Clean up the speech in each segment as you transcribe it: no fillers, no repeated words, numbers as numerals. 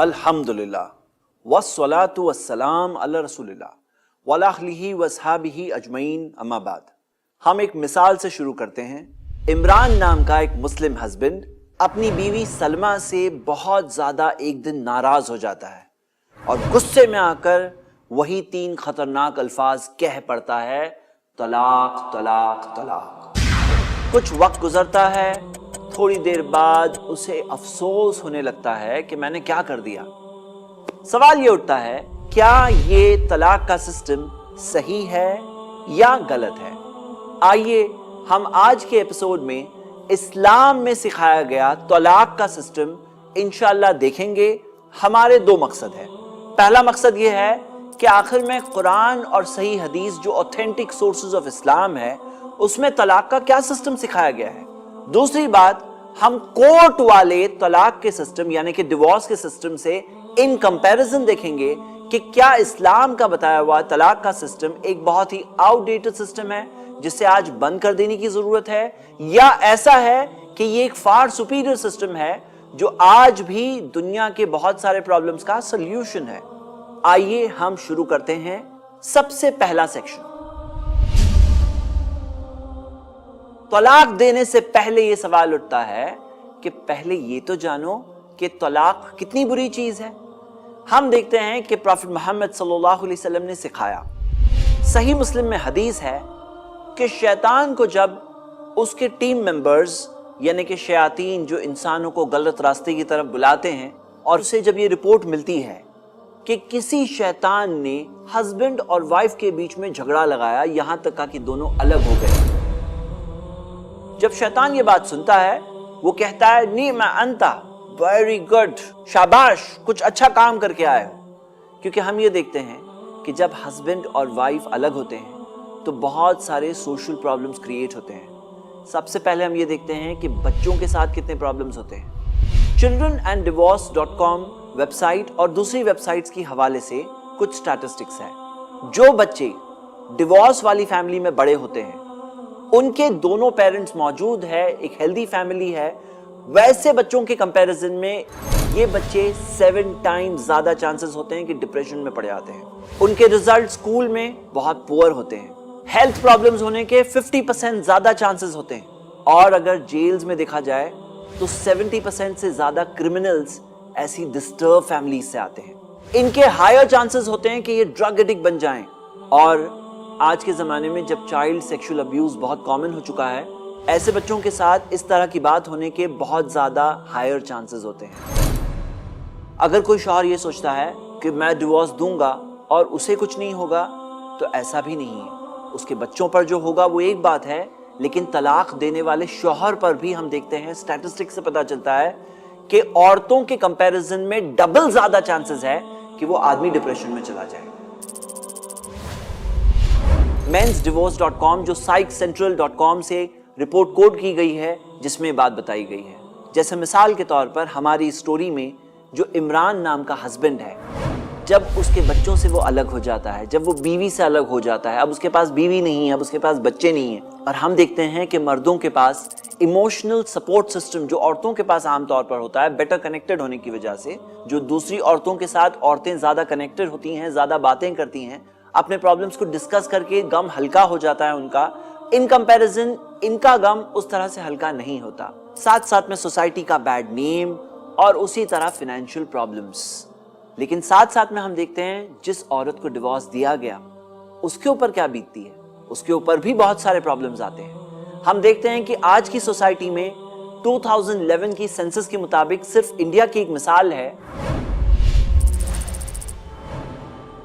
الحمدللہ والصلاۃ والسلام علی رسول اللہ وعلی آلہ واصحابہ اجمعین، اما بعد۔ ہم ایک مثال سے شروع کرتے ہیں۔ عمران نام کا ایک مسلم ہسبینڈ اپنی بیوی سلمہ سے بہت زیادہ ایک دن ناراض ہو جاتا ہے اور غصے میں آ کر وہی 3 خطرناک الفاظ کہہ پڑتا ہے، طلاق طلاق طلاق۔ کچھ وقت گزرتا ہے، تھوڑی دیر بعد اسے افسوس ہونے لگتا ہے کہ میں نے کیا کر دیا۔ سوال یہ اٹھتا ہے، کیا یہ طلاق کا سسٹم صحیح ہے یا غلط ہے؟ آئیے ہم آج کے ایپیسوڈ میں اسلام میں سکھایا گیا طلاق کا سسٹم انشاءاللہ دیکھیں گے۔ ہمارے 2 مقصد ہیں۔ پہلا مقصد یہ ہے کہ آخر میں قرآن اور صحیح حدیث جو اوتھینٹک سورسز آف اسلام ہے اس میں طلاق کا کیا سسٹم سکھایا گیا ہے۔ دوسری بات، ہم کورٹ والے طلاق کے سسٹم یعنی کہ ڈیورس کے سسٹم سے ان کمپیریزن دیکھیں گے کہ کیا اسلام کا بتایا ہوا طلاق کا سسٹم ایک بہت ہی آؤٹ ڈیٹڈ سسٹم ہے جسے آج بند کر دینے کی ضرورت ہے، یا ایسا ہے کہ یہ ایک فار سپیریئر سسٹم ہے جو آج بھی دنیا کے بہت سارے پرابلمز کا سلیوشن ہے۔ آئیے ہم شروع کرتے ہیں۔ سب سے پہلا سیکشن، طلاق دینے سے پہلے یہ سوال اٹھتا ہے کہ پہلے یہ تو جانو کہ طلاق کتنی بری چیز ہے۔ ہم دیکھتے ہیں کہ پروفٹ محمد صلی اللہ علیہ وسلم نے سکھایا، صحیح مسلم میں حدیث ہے کہ شیطان کو جب اس کے ٹیم ممبرز یعنی کہ شیاطین جو انسانوں کو غلط راستے کی طرف بلاتے ہیں، اور اسے جب یہ رپورٹ ملتی ہے کہ کسی شیطان نے ہسبینڈ اور وائف کے بیچ میں جھگڑا لگایا یہاں تک کہ دونوں الگ ہو گئے، جب شیطان یہ بات سنتا ہے وہ کہتا ہے نعم انت، ویری گڈ، شاباش، کچھ اچھا کام کر کے آئے ہو۔ کیونکہ ہم یہ دیکھتے ہیں کہ جب ہسبینڈ اور وائف الگ ہوتے ہیں تو بہت سارے سوشل پرابلمز کریٹ ہوتے ہیں۔ سب سے پہلے ہم یہ دیکھتے ہیں کہ بچوں کے ساتھ کتنے پرابلمز ہوتے ہیں۔ childrenanddivorce.com ویب سائٹ اور دوسری ویب سائٹس کی حوالے سے کچھ سٹیٹسٹکس ہیں۔ جو بچے ڈیورس والی فیملی میں بڑے ہوتے ہیں، ان کے دونوں پیرنٹس موجود ہے، ایک ہیلدی فیملی ہے، ویسے بچوں کے کمپیریزن میں یہ بچے 7 ٹائمز زیادہ چانسز ہوتے ہیں کہ ڈپریشن میں پڑ جاتے ہیں۔ ان کے ریزلٹ سکول میں بہت پور ہوتے ہیں، ہیلتھ پرابلمز ہونے کے 50% زیادہ چانسز ہوتے ہیں، اور اگر جیلز میں دیکھا جائے تو 70% سے زیادہ کرمنلز ایسی ڈسٹرب فیملیز سے آتے ہیں۔ ان کے ہائر چانسز ہوتے ہیں کہ یہ ڈرگ ایڈکٹ بن جائیں، اور آج کے زمانے میں جب چائلڈ سیکشل ابیوز بہت کامن ہو چکا ہے، ایسے بچوں کے ساتھ اس طرح کی بات ہونے کے بہت زیادہ ہائر چانسز ہوتے ہیں۔ اگر کوئی شوہر یہ سوچتا ہے کہ میں ڈیورس دوں گا اور اسے کچھ نہیں ہوگا، تو ایسا بھی نہیں ہے۔ اس کے بچوں پر جو ہوگا وہ ایک بات ہے، لیکن طلاق دینے والے شوہر پر بھی ہم دیکھتے ہیں، اسٹیٹسٹک سے پتا چلتا ہے کہ عورتوں کے کمپیریزن میں ڈبل زیادہ چانسز ہے کہ وہ آدمی ڈپریشن میں چلا جائے۔ mensdivorce.com جو psychcentral.com سے رپورٹ کوڈ کی گئی ہے جس میں بات بتائی گئی ہے، جیسے مثال کے طور پر ہماری سٹوری میں جو عمران نام کا ہسبینڈ ہے، جب اس کے بچوں سے وہ الگ ہو جاتا ہے، جب وہ بیوی سے الگ ہو جاتا ہے، اب اس کے پاس بیوی نہیں ہے، اب اس کے پاس بچے نہیں ہیں، اور ہم دیکھتے ہیں کہ مردوں کے پاس ایموشنل سپورٹ سسٹم جو عورتوں کے پاس عام طور پر ہوتا ہے، بیٹر کنیکٹڈ ہونے کی وجہ سے جو دوسری عورتوں کے ساتھ عورتیں زیادہ کنیکٹڈ ہوتی ہیں، زیادہ باتیں کرتی ہیں، اپنے پرابلمز کو ڈسکس کر کے غم ہلکا ہو جاتا ہے ان کا، ان کمپیریزن ان کا غم اس طرح سے ہلکا نہیں ہوتا۔ ساتھ ساتھ میں سوسائٹی کا بیڈ نیم اور اسی طرح فائنینشیل پرابلمز۔ لیکن ساتھ ساتھ میں ہم دیکھتے ہیں جس عورت کو ڈیورس دیا گیا اس کے اوپر کیا بیتتی ہے، اس کے اوپر بھی بہت سارے پرابلمز آتے ہیں۔ ہم دیکھتے ہیں کہ آج کی سوسائٹی میں 2011 کی سینسس کے مطابق صرف انڈیا کی ایک مثال ہے،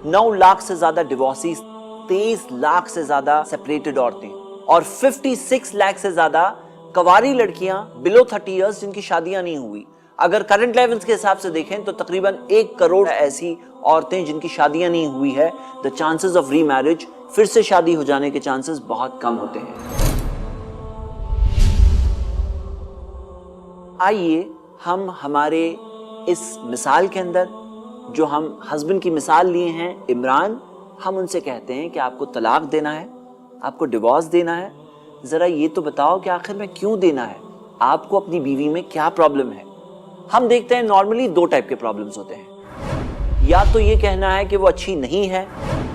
9 لاکھ سے زیادہ ڈیورسیز، 23 لاکھ سے زیادہ سیپریٹڈ عورتیں، اور 56 لاکھ سے زیادہ کواری لڑکیاں بلو 30 ایئرز جن کی شادیاں نہیں ہوئی۔ اگر کرنٹ لیولز کے حساب سے دیکھیں تو تقریباً 1 کروڑ ایسی عورتیں جن کی شادیاں نہیں ہوئی ہے، the chances of remarriage، پھر سے شادی ہو جانے کے چانسز بہت کم ہوتے ہیں۔ آئیے ہم ہمارے اس مثال کے اندر جو ہم ہسبینڈ کی مثال لیے ہیں عمران، ہم ان سے کہتے ہیں کہ آپ کو طلاق دینا ہے، آپ کو ڈیورس دینا ہے، ذرا یہ تو بتاؤ کہ آخر میں کیوں دینا ہے، آپ کو اپنی بیوی میں کیا پرابلم ہے۔ ہم دیکھتے ہیں نارملی دو ٹائپ کے پرابلمز ہوتے ہیں، یا تو یہ کہنا ہے کہ وہ اچھی نہیں ہے،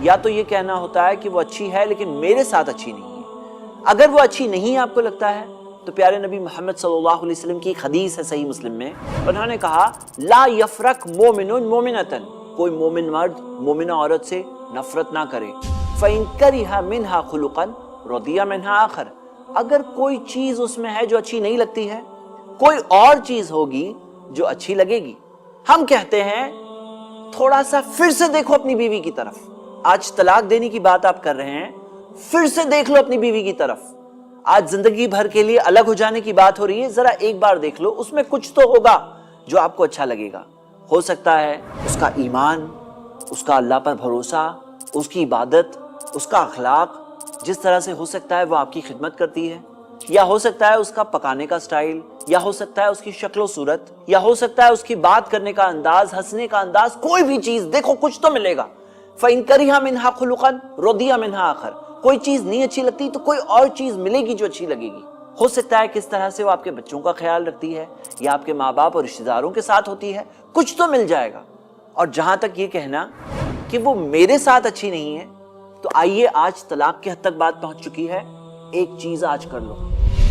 یا تو یہ کہنا ہوتا ہے کہ وہ اچھی ہے لیکن میرے ساتھ اچھی نہیں ہے۔ اگر وہ اچھی نہیں آپ کو لگتا ہے تو پیارے نبی محمد صلی اللہ علیہ وسلم کی ایک حدیث ہے صحیح مسلم میں، انہوں نے کہا لا یفرق مومن مومنتن، کوئی مومن مرد مومنہ عورت سے نفرت نہ کرے، فَإِن كَرِهَ مِنْهَا خُلُقًا رَضِيَ مِنْهَا آخر، اگر کوئی چیز اس میں ہے جو اچھی نہیں لگتی ہے، کوئی اور چیز ہوگی جو اچھی لگے گی۔ ہم کہتے ہیں تھوڑا سا پھر سے دیکھو اپنی بیوی کی طرف، آج طلاق دینے کی بات آپ کر رہے ہیں، پھر سے دیکھ لو اپنی بیوی کی طرف، آج زندگی بھر کے لیے الگ ہو جانے کی بات ہو رہی ہے، ذرا ایک بار دیکھ لو، اس میں کچھ تو ہوگا جو آپ کو اچھا لگے گا۔ ہو سکتا ہے اس کا ایمان، اس کا اللہ پر بھروسہ، اس کی عبادت، اس کا اخلاق، جس طرح سے ہو سکتا ہے وہ آپ کی خدمت کرتی ہے، یا ہو سکتا ہے اس کا پکانے کا سٹائل، یا ہو سکتا ہے اس کی شکل و صورت، یا ہو سکتا ہے اس کی بات کرنے کا انداز، ہنسنے کا انداز، کوئی بھی چیز دیکھو کچھ تو ملے گا۔ فَإِن كَرِهَ مِنْهَا خُلُقًا رَضِيَ مِنْهَا آخر، کوئی چیز نہیں اچھی لگتی تو کوئی اور چیز ملے گی جو اچھی لگے گی۔ ہو سکتا ہے کس طرح سے وہ آپ کے بچوں کا خیال رکھتی ہے، یا آپ کے ماں باپ اور رشتہ داروں کے ساتھ ہوتی ہے، کچھ تو مل جائے گا۔ اور جہاں تک یہ کہنا کہ وہ میرے ساتھ اچھی نہیں ہے، تو آئیے آج طلاق کی حد تک بات پہنچ چکی ہے، ایک چیز آج کر لو۔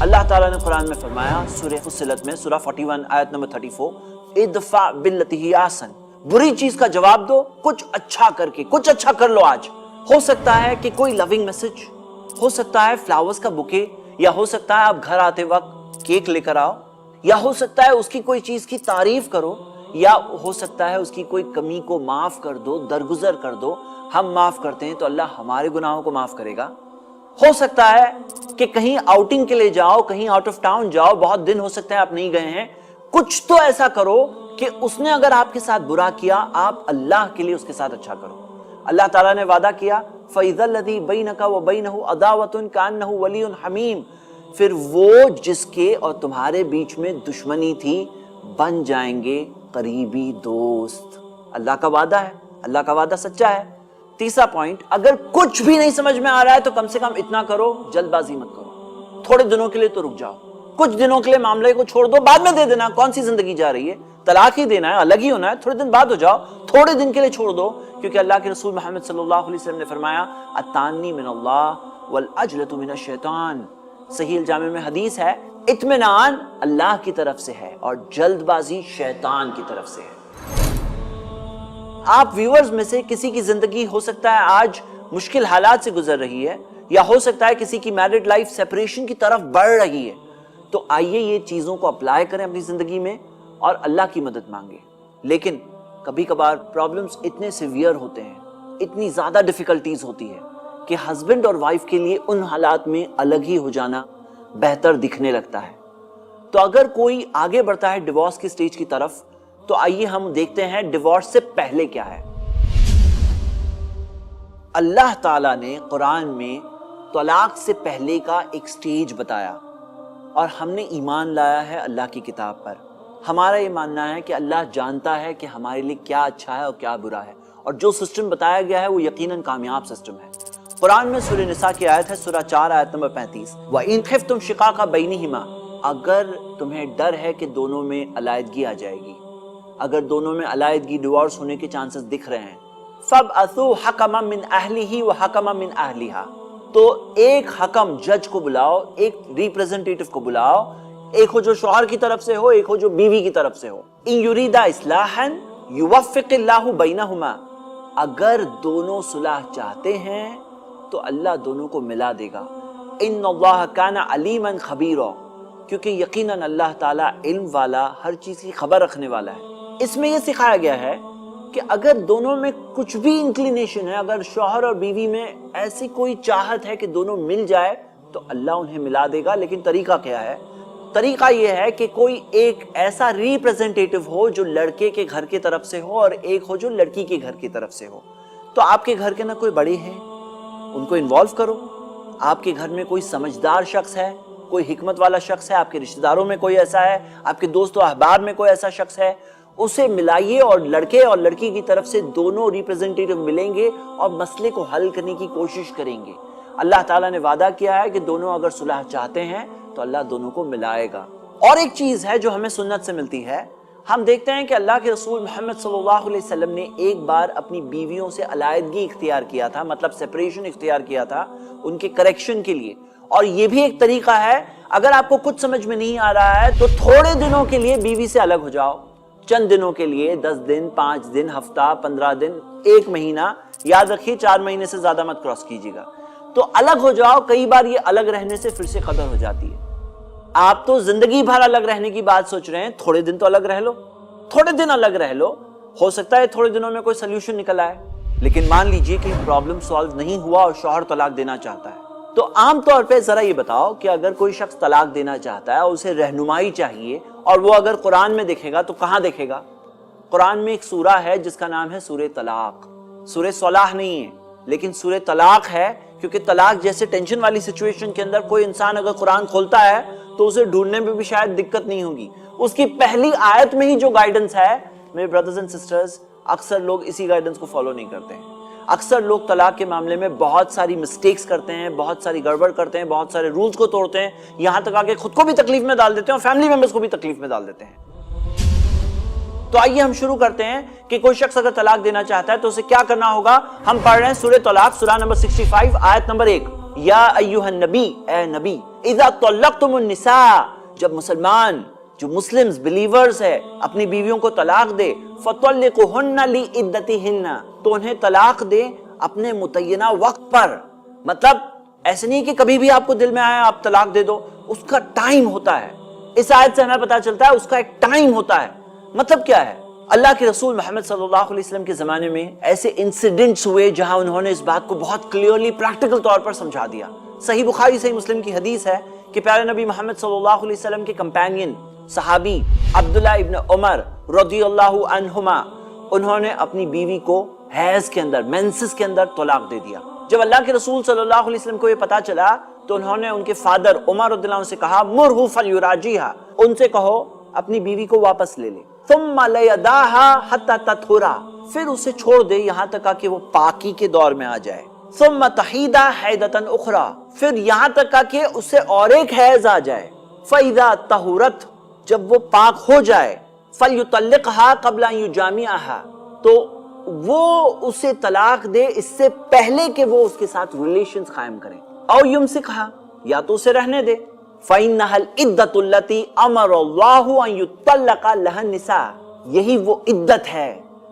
اللہ تعالیٰ نے قرآن میں فرمایا سورہ فصلت میں سورہ 41 آیت نمبر 34، ادفع باللتی ہی احسن، بری چیز کا جواب دو کچھ اچھا کر کے، کچھ اچھا کر لو آج۔ ہو سکتا ہے کہ کوئی لونگ میسج، ہو سکتا ہے فلاورز کا بوکے، یا ہو سکتا ہے آپ گھر آتے وقت کیک لے کر آؤ، یا ہو سکتا ہے اس کی کوئی چیز کی تعریف کرو، یا ہو سکتا ہے اس کی کوئی کمی کو معاف کر دو، درگزر کر دو۔ ہم معاف کرتے ہیں تو اللہ ہمارے گناہوں کو معاف کرے گا۔ ہو سکتا ہے کہ کہیں آؤٹنگ کے لیے جاؤ، کہیں آؤٹ آف ٹاؤن جاؤ، بہت دن ہو سکتے ہیں آپ نہیں گئے ہیں، کچھ تو ایسا کرو کہ اس نے اگر آپ کے ساتھ برا کیا، آپ اللہ کے لیے اس کے ساتھ اچھا کرو۔ اللہ تعالیٰ نے وعدہ کیا فَإِذَا الَّذِي بَيْنَكَ وَبَيْنَهُ عَدَاوَةٌ كَأَنَّهُ وَلِيٌّ حَمِيمٌ، پھر وہ جس کے اور تمہارے بیچ میں دشمنی تھی بن جائیں گے قریبی دوست۔ اللہ کا وعدہ ہے، اللہ کا وعدہ سچا ہے۔ تیسرا پوائنٹ، اگر کچھ بھی نہیں سمجھ میں آ رہا ہے تو کم سے کم اتنا کرو، جلد بازی مت کرو، تھوڑے دنوں کے لیے تو رک جاؤ، کچھ دنوں کے لیے معاملے کو چھوڑ دو، بعد میں دے دینا، کون سی زندگی جا رہی ہے، طلاق ہی دینا ہے، الگ ہی ہونا ہے، تھوڑے دن بعد ہو جاؤ، تھوڑے دن کے لیے چھوڑ دو، کیونکہ اللہ کے رسول محمد صلی اللہ علیہ وسلم نے فرمایا التانی من اللہ والعجلۃ من الشیطان، صحیح الجامع میں حدیث ہے، اطمینان اللہ کی طرف سے ہے اور جلد بازی شیطان کی طرف سے ہے۔ آپ ویورز میں سے کسی کی زندگی ہو سکتا ہے آج مشکل حالات سے گزر رہی ہے، یا ہو سکتا ہے کسی کی میرڈ لائف سیپریشن کی طرف بڑھ رہی ہے، تو آئیے یہ چیزوں کو اپلائی کریں اپنی زندگی میں اور اللہ کی مدد مانگیں۔ لیکن کبھی کبھار پرابلمز اتنے سیویئر ہوتے ہیں، اتنی زیادہ ڈیفیکلٹیز ہوتی ہے کہ ہسبینڈ اور وائف کے لیے ان حالات میں الگ ہی ہو جانا بہتر دکھنے لگتا ہے۔ تو اگر کوئی آگے بڑھتا ہے ڈیورس کی سٹیج کی طرف، تو آئیے ہم دیکھتے ہیں ڈیورس سے پہلے کیا ہے۔ اللہ تعالیٰ نے قرآن میں طلاق سے پہلے کا ایک سٹیج بتایا، اور ہم نے ایمان لایا ہے اللہ کی کتاب پر۔ ہمارا یہ ماننا ہے کہ اللہ جانتا ہے کہ ہمارے لیے کیا اچھا ہے اور کیا برا ہے، اور جو سسٹم بتایا گیا ہے وہ یقیناً کامیاب سسٹم ہے۔ قرآن میں سورہ نساء کی آیت ہے سورہ 4 آیت نمبر 35، وَإِنْ خِفْتُمْ شِقَاقَ بَيْنِهِمَا، اگر تمہیں ڈر ہے کہ دونوں میں علیحدگی آ جائے گی، اگر دونوں میں علیحدگی ڈیورس ہونے کے چانسز دکھ رہے ہیں، فَابْعَثُوا حَكَمًا مِّنْ أَهْلِهِ وَحَكَمًا مِّنْ أَهْلِهَا، تو ایک حکم جج کو بلاؤ، ایک ریپریزنٹیٹو کو بلاؤ، ایک ہو جو شوہر کی طرف سے ہو، ایک ہو جو بیوی کی طرف سے ہو۔ إِن يُرِيدَا إِصْلَاحًا يُوَفِّقِ اللَّهُ بَيْنَهُمَا، اگر دونوں صلح چاہتے ہیں تو اللہ دونوں کو ملا دے گا۔ إِنَّ اللَّهَ كَانَ عَلِيمًا خَبِيرًا، کیونکہ یقیناً اللہ تعالیٰ علم والا، ہر چیز کی خبر رکھنے والا ہے۔ اس میں یہ سکھایا گیا ہے کہ اگر دونوں میں کچھ بھی انکلینیشن ہے، اگر شوہر اور بیوی میں ایسی کوئی چاہت ہے کہ دونوں مل جائے تو اللہ انہیں ملا دے گا۔ لیکن طریقہ کیا ہے؟ طریقہ یہ ہے کہ کوئی ایک ایسا ریپریزنٹیٹو ہو جو لڑکے کے گھر کی طرف سے ہو، اور ایک ہو جو لڑکی کے گھر کی طرف سے ہو۔ تو آپ کے گھر کے نہ کوئی بڑے ہیں، ان کو انوالو کرو۔ آپ کے گھر میں کوئی سمجھدار شخص ہے، کوئی حکمت والا شخص ہے، آپ کے رشتہ داروں میں کوئی ایسا ہے، آپ کے دوست و احباب میں کوئی ایسا شخص ہے، اسے ملائیے، اور لڑکے اور لڑکی کی طرف سے دونوں ریپریزنٹیٹو ملیں گے اور مسئلے کو حل کرنے کی کوشش کریں گے۔ اللہ تعالیٰ نے وعدہ کیا ہے کہ دونوں اگر صلح چاہتے ہیں تو اللہ دونوں کو ملائے گا۔ اور ایک چیز ہے جو ہمیں سنت سے ملتی ہے، ہم دیکھتے ہیں کہ اللہ کے رسول محمد صلی اللہ علیہ وسلم نے ایک بار اپنی بیویوں سے علیحدگی اختیار کیا تھا، مطلب سیپریشن اختیار کیا تھا ان کے کریکشن کے لیے. اور یہ بھی ایک طریقہ ہے، اگر آپ کو کچھ سمجھ میں نہیں آ رہا ہے تو تھوڑے دنوں کے لیے بیوی سے الگ ہو جاؤ، چند دنوں کے لیے، 10 دن، 5 دن، ہفتہ، 15 دن، 1 مہینہ، یاد رکھیے 4 مہینے سے زیادہ مت کراس کیجیے گا. تو الگ ہو جاؤ. کئی بار یہ الگ رہنے سے پھر سے قدر ہو جاتی ہے. آپ تو زندگی بھر الگ رہنے کی بات سوچ رہے ہیں، تھوڑے دن تو الگ رہ لو، تھوڑے دن الگ رہ لو، ہو سکتا ہے تھوڑے دنوں میں کوئی سلیوشن نکل آئے. لیکن مان لیجئے کہ پرابلم سالو نہیں ہوا اور شوہر طلاق دینا چاہتا ہے، تو عام طور پہ ذرا یہ بتاؤ کہ اگر کوئی شخص طلاق دینا چاہتا ہے اور اسے رہنمائی چاہیے، اور وہ اگر قرآن میں دیکھے گا تو کہاں دیکھے گا؟ قرآن میں ایک سورہ ہے جس کا نام ہے سورہ طلاق. سورہ صلاح نہیں ہے لیکن سورہ طلاق ہے، کیونکہ طلاق جیسے ٹینشن والی سچویشن کے اندر کوئی انسان اگر قرآن کھولتا ہے تو اسے ڈھونڈنے میں بھی شاید دقت نہیں ہوگی. اس کی پہلی آیت میں ہی جو گائیڈنس ہے، میرے بردرز اینڈ سسٹرز، اکثر لوگ اسی گائیڈنس کو فالو نہیں کرتے ہیں. اکثر لوگ طلاق کے معاملے میں بہت ساری مسٹیکس کرتے ہیں، بہت ساری گڑبڑ کرتے ہیں، بہت سارے رولز کو توڑتے ہیں، یہاں تک آکے خود کو بھی تکلیف میں ڈال دیتے ہیں اور فیملی ممبرز کو بھی تکلیف میں ڈال دیتے ہیں. تو آئیے ہم شروع کرتے ہیں کہ کوئی شخص اگر طلاق دینا چاہتا ہے تو اسے کیا کرنا ہوگا. ہم پڑھ رہے ہیں سورہ طلاق، سورہ نمبر 65 آیت نمبر 1. یا ایھا النبی، اے نبی، اذا طلقتم النساء، جب مسلمان جو مسلمز بلیورز ہے اپنی بیویوں کو طلاق دے، فطلقوہن لعدتہن، تو انہیں طلاق دے اپنے متعینہ وقت پر. مطلب ایسے نہیں کہ کبھی بھی آپ کو دل میں آیا آپ طلاق دے دو، اس کا ٹائم ہوتا ہے. اس آیت سے ہمیں پتا چلتا ہے اس کا ایک ٹائم ہوتا ہے. مطلب کیا ہے؟ اللہ کے رسول محمد صلی اللہ علیہ وسلم کے زمانے میں ایسے انسیڈنٹس ہوئے جہاں انہوں نے اس بات کو بہت کلیئرلی پریکٹیکل طور پر سمجھا دیا. صحیح بخاری صحیح مسلم کی حدیث ہے کہ پیارے نبی محمد صلی اللہ علیہ وسلم کے کمپینین صحابی عبداللہ ابن عمر رضی اللہ عنہما، انہوں نے اپنی بیوی کو حیض کے اندر، مینسس کے اندر طلاق دے دیا. جب اللہ کے رسول صلی اللہ علیہ وسلم کو یہ پتا چلا تو انہوں نے ان کے فادر عمر رضی اللہ عنہ سے کہا، مرہ فلیراجعھا، ان سے کہو اپنی بیوی کو واپس لے لے. ثم لیدعھا حتی تطہرا، پھر اسے چھوڑ دے یہاں تک کہ وہ پاکی کے دور میں آ جائے. ثم تحیض حیضۃ اخری، پھر یہاں تک کہ اسے اور ایک حیض آ جائے. فاذا طہرت، جب وہ پاک ہو جائے، فلیطلقھا قبل ان یجامعھا، تو وہ اسے طلاق دے اس سے پہلے کہ وہ اس کے ساتھ ریلیشنز قائم کریں. او یمسکھا، یا تو اسے رہنے دے. فإنها العدة التي أمر الله أن يطلق لها النساء، یہی وہ عدت ہے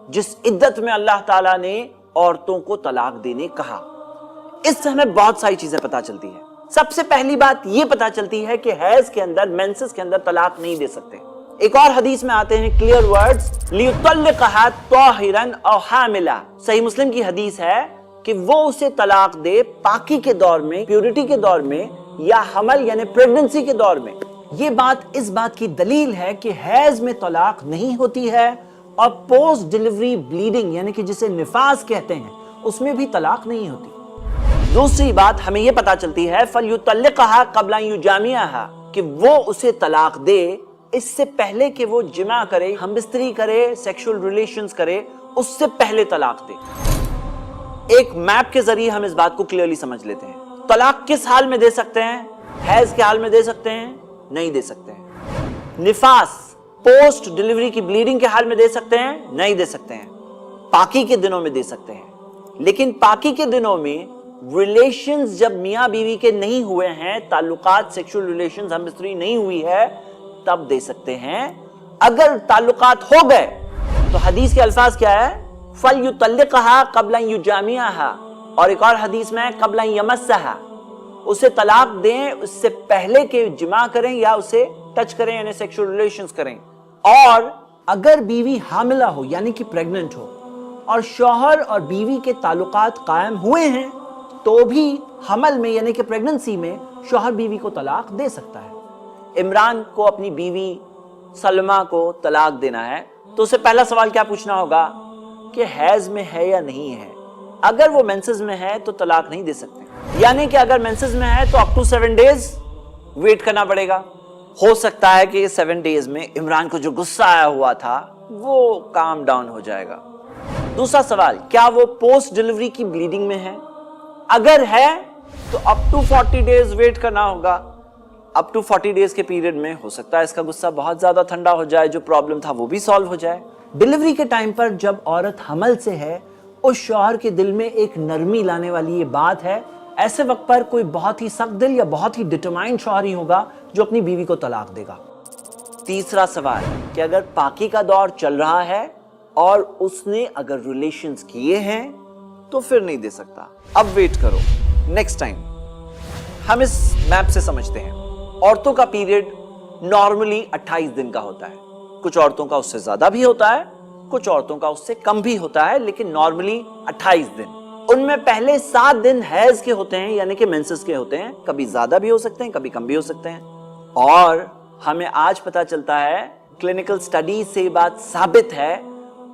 جس عدت میں اللہ تعالیٰ نے عورتوں کو طلاق دینے کہا. اس سے ہمیں بہت ساری چیزیں پتا چلتی ہیں. سب سے پہلی بات یہ پتا چلتی ہے کہ حیض کے اندر، مینسس کے اندر طلاق نہیں دے سکتے. ایک اور حدیث میں آتے ہیں کلیئر ورڈز، لِيُطَلِّقَهَا طَاهِرًا أَوْ حَامِلًا، صحیح مسلم کی حدیث ہے کہ وہ اسے طلاق دے پاکی کے دور میں، پیورٹی کے دور میں، یا حمل یعنی پریگننسی کے دور میں. یہ بات اس بات کی دلیل ہے کہ حیض میں طلاق نہیں ہوتی ہے، اور پوسٹ ڈیلیوری بلیڈنگ یعنی کہ جسے نفاس کہتے ہیں اس میں بھی طلاق نہیں ہوتی. دوسری بات ہمیں یہ پتا چلتی ہے فَلْيُطَلِّقْهَا قَبْلَ أَن يُجَامِعَهَا، کہ وہ اسے طلاق دے اس سے پہلے کہ وہ جمع کرے، ہم بستری کرے، سیکشل ریلیشنز کرے، اس سے پہلے طلاق دے. ایک میپ کے ذریعے ہم اس بات کو کلیئرلی سمجھ لیتے ہیں. طلاق کس حال میں دے سکتے ہیں؟ حیض کے حال میں دے سکتے ہیں؟ نہیں دے سکتے ہیں. نفاس، پوسٹ ڈیلیوری کی بلیڈنگ کے حال میں دے سکتے ہیں؟ نہیں دے سکتے ہیں. پاکی کے دنوں میں دے سکتے ہیں. لیکن پاکی کے دنوں میں ریلیشنز جب میاں بیوی کے نہیں ہوئے ہیں، تعلقات، سیکشل ریلیشنز، ہم بستری نہیں ہوئی ہے، تب دے سکتے ہیں. اگر تعلقات ہو گئے تو حدیث کے الفاظ کیا ہے؟ فَلْيُطَلِّقْهَا قَبْلَ أَن يُجَامِعَهَا، اور ایک اور حدیث میں قبل ان یمسھا، اسے طلاق دیں اس سے پہلے کہ جمع کریں یا اسے ٹچ کریں یعنی سیکشل ریلیشنز کریں. اور اگر بیوی حاملہ ہو یعنی کہ پریگننٹ ہو اور شوہر اور بیوی کے تعلقات قائم ہوئے ہیں تو بھی حمل میں یعنی کہ پریگننسی میں شوہر بیوی کو طلاق دے سکتا ہے. عمران کو اپنی بیوی سلمہ کو طلاق دینا ہے تو اسے پہلا سوال کیا پوچھنا ہوگا کہ حیض میں ہے یا نہیں ہے. اگر وہ مینسز میں ہے تو طلاق نہیں دے سکتے، یعنی کہ اگر مینسز میں ہے تو اپ ٹو 7 days ویٹ کرنا پڑے گا. ہو سکتا ہے کہ 7 days میں عمران کو جو غصہ آیا ہوا تھا وہ کام ڈاؤن ہو جائے گا. دوسرا سوال، کیا وہ پوسٹ ڈیلیوری کی بلیڈنگ میں ہے؟ اگر ہے تو اپ ٹو 40 days ویٹ کرنا ہوگا. اپ ٹو 40 ڈیز کے پیریڈ میں ہو سکتا ہے اس کا غصہ بہت زیادہ ٹھنڈا ہو جائے, جو پرابلم تھا وہ بھی سالو ہو جائے. ڈیلیوری کے ٹائم پر جب عورت حمل سے ہے, اس شوہر کے دل میں ایک نرمی لانے والی یہ بات ہے. ایسے وقت پر کوئی بہت ہی سخت دل یا بہت ہی ڈٹرمائنڈ شوہر ہی ہوگا جو اپنی بیوی کو طلاق دے گا. تیسرا سوال کہ اگر پاکی کا دور چل رہا ہے اور اس نے اگر ریلیشنز کیے ہیں تو پھر نہیں دے سکتا. اب ویٹ کرو, نیکسٹ ٹائم ہم اس میپ سے سمجھتے ہیں. عورتوں کا پیریڈ نارملی 28 دن کا ہوتا ہے. کچھ عورتوں کا اس سے زیادہ بھی ہوتا ہے, کچھ عورتوں کا اس سے کم بھی ہوتا ہے, لیکن نارملی 28 دن. ان میں پہلے 7 دن حیض کے ہوتے ہیں, یعنی کہ مینسز کے ہوتے ہیں. کبھی زیادہ بھی ہو سکتے ہیں, کبھی کم بھی ہو سکتے ہیں. اور ہمیں آج پتا چلتا ہے, کلینکل سٹڈیز سے یہ بات ثابت ہے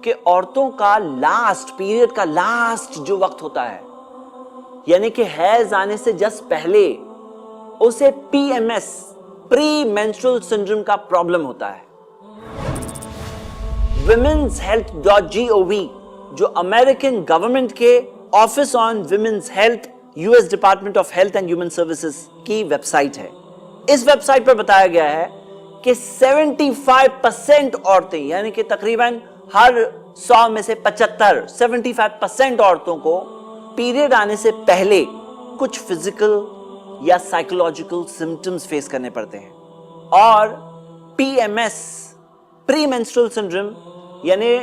کہ عورتوں کا لاسٹ پیریڈ کا لاسٹ جو وقت ہوتا ہے, یعنی کہ حیض آنے سے جسٹ پہلے, اسے PMS پری مینسٹرل سنڈروم کا پرابلم ہوتا ہے. womenshealth.gov جو امریکن گورنمنٹ کے office on women's health, US department of health and human services کی ویب سائٹ ہے. اس ویب سائٹ پر بتایا گیا ہے کہ 75% عورتیں, یعنی کہ تقریباً ہر 100 میں سے 75% عورتوں کو پیریڈ آنے سے پہلے کچھ فزیکل یا سائیکولوجیکل سمپٹمز فیس کرنے پڑتے ہیں. اور PMS پری مینسٹرل سنڈروم, یعنی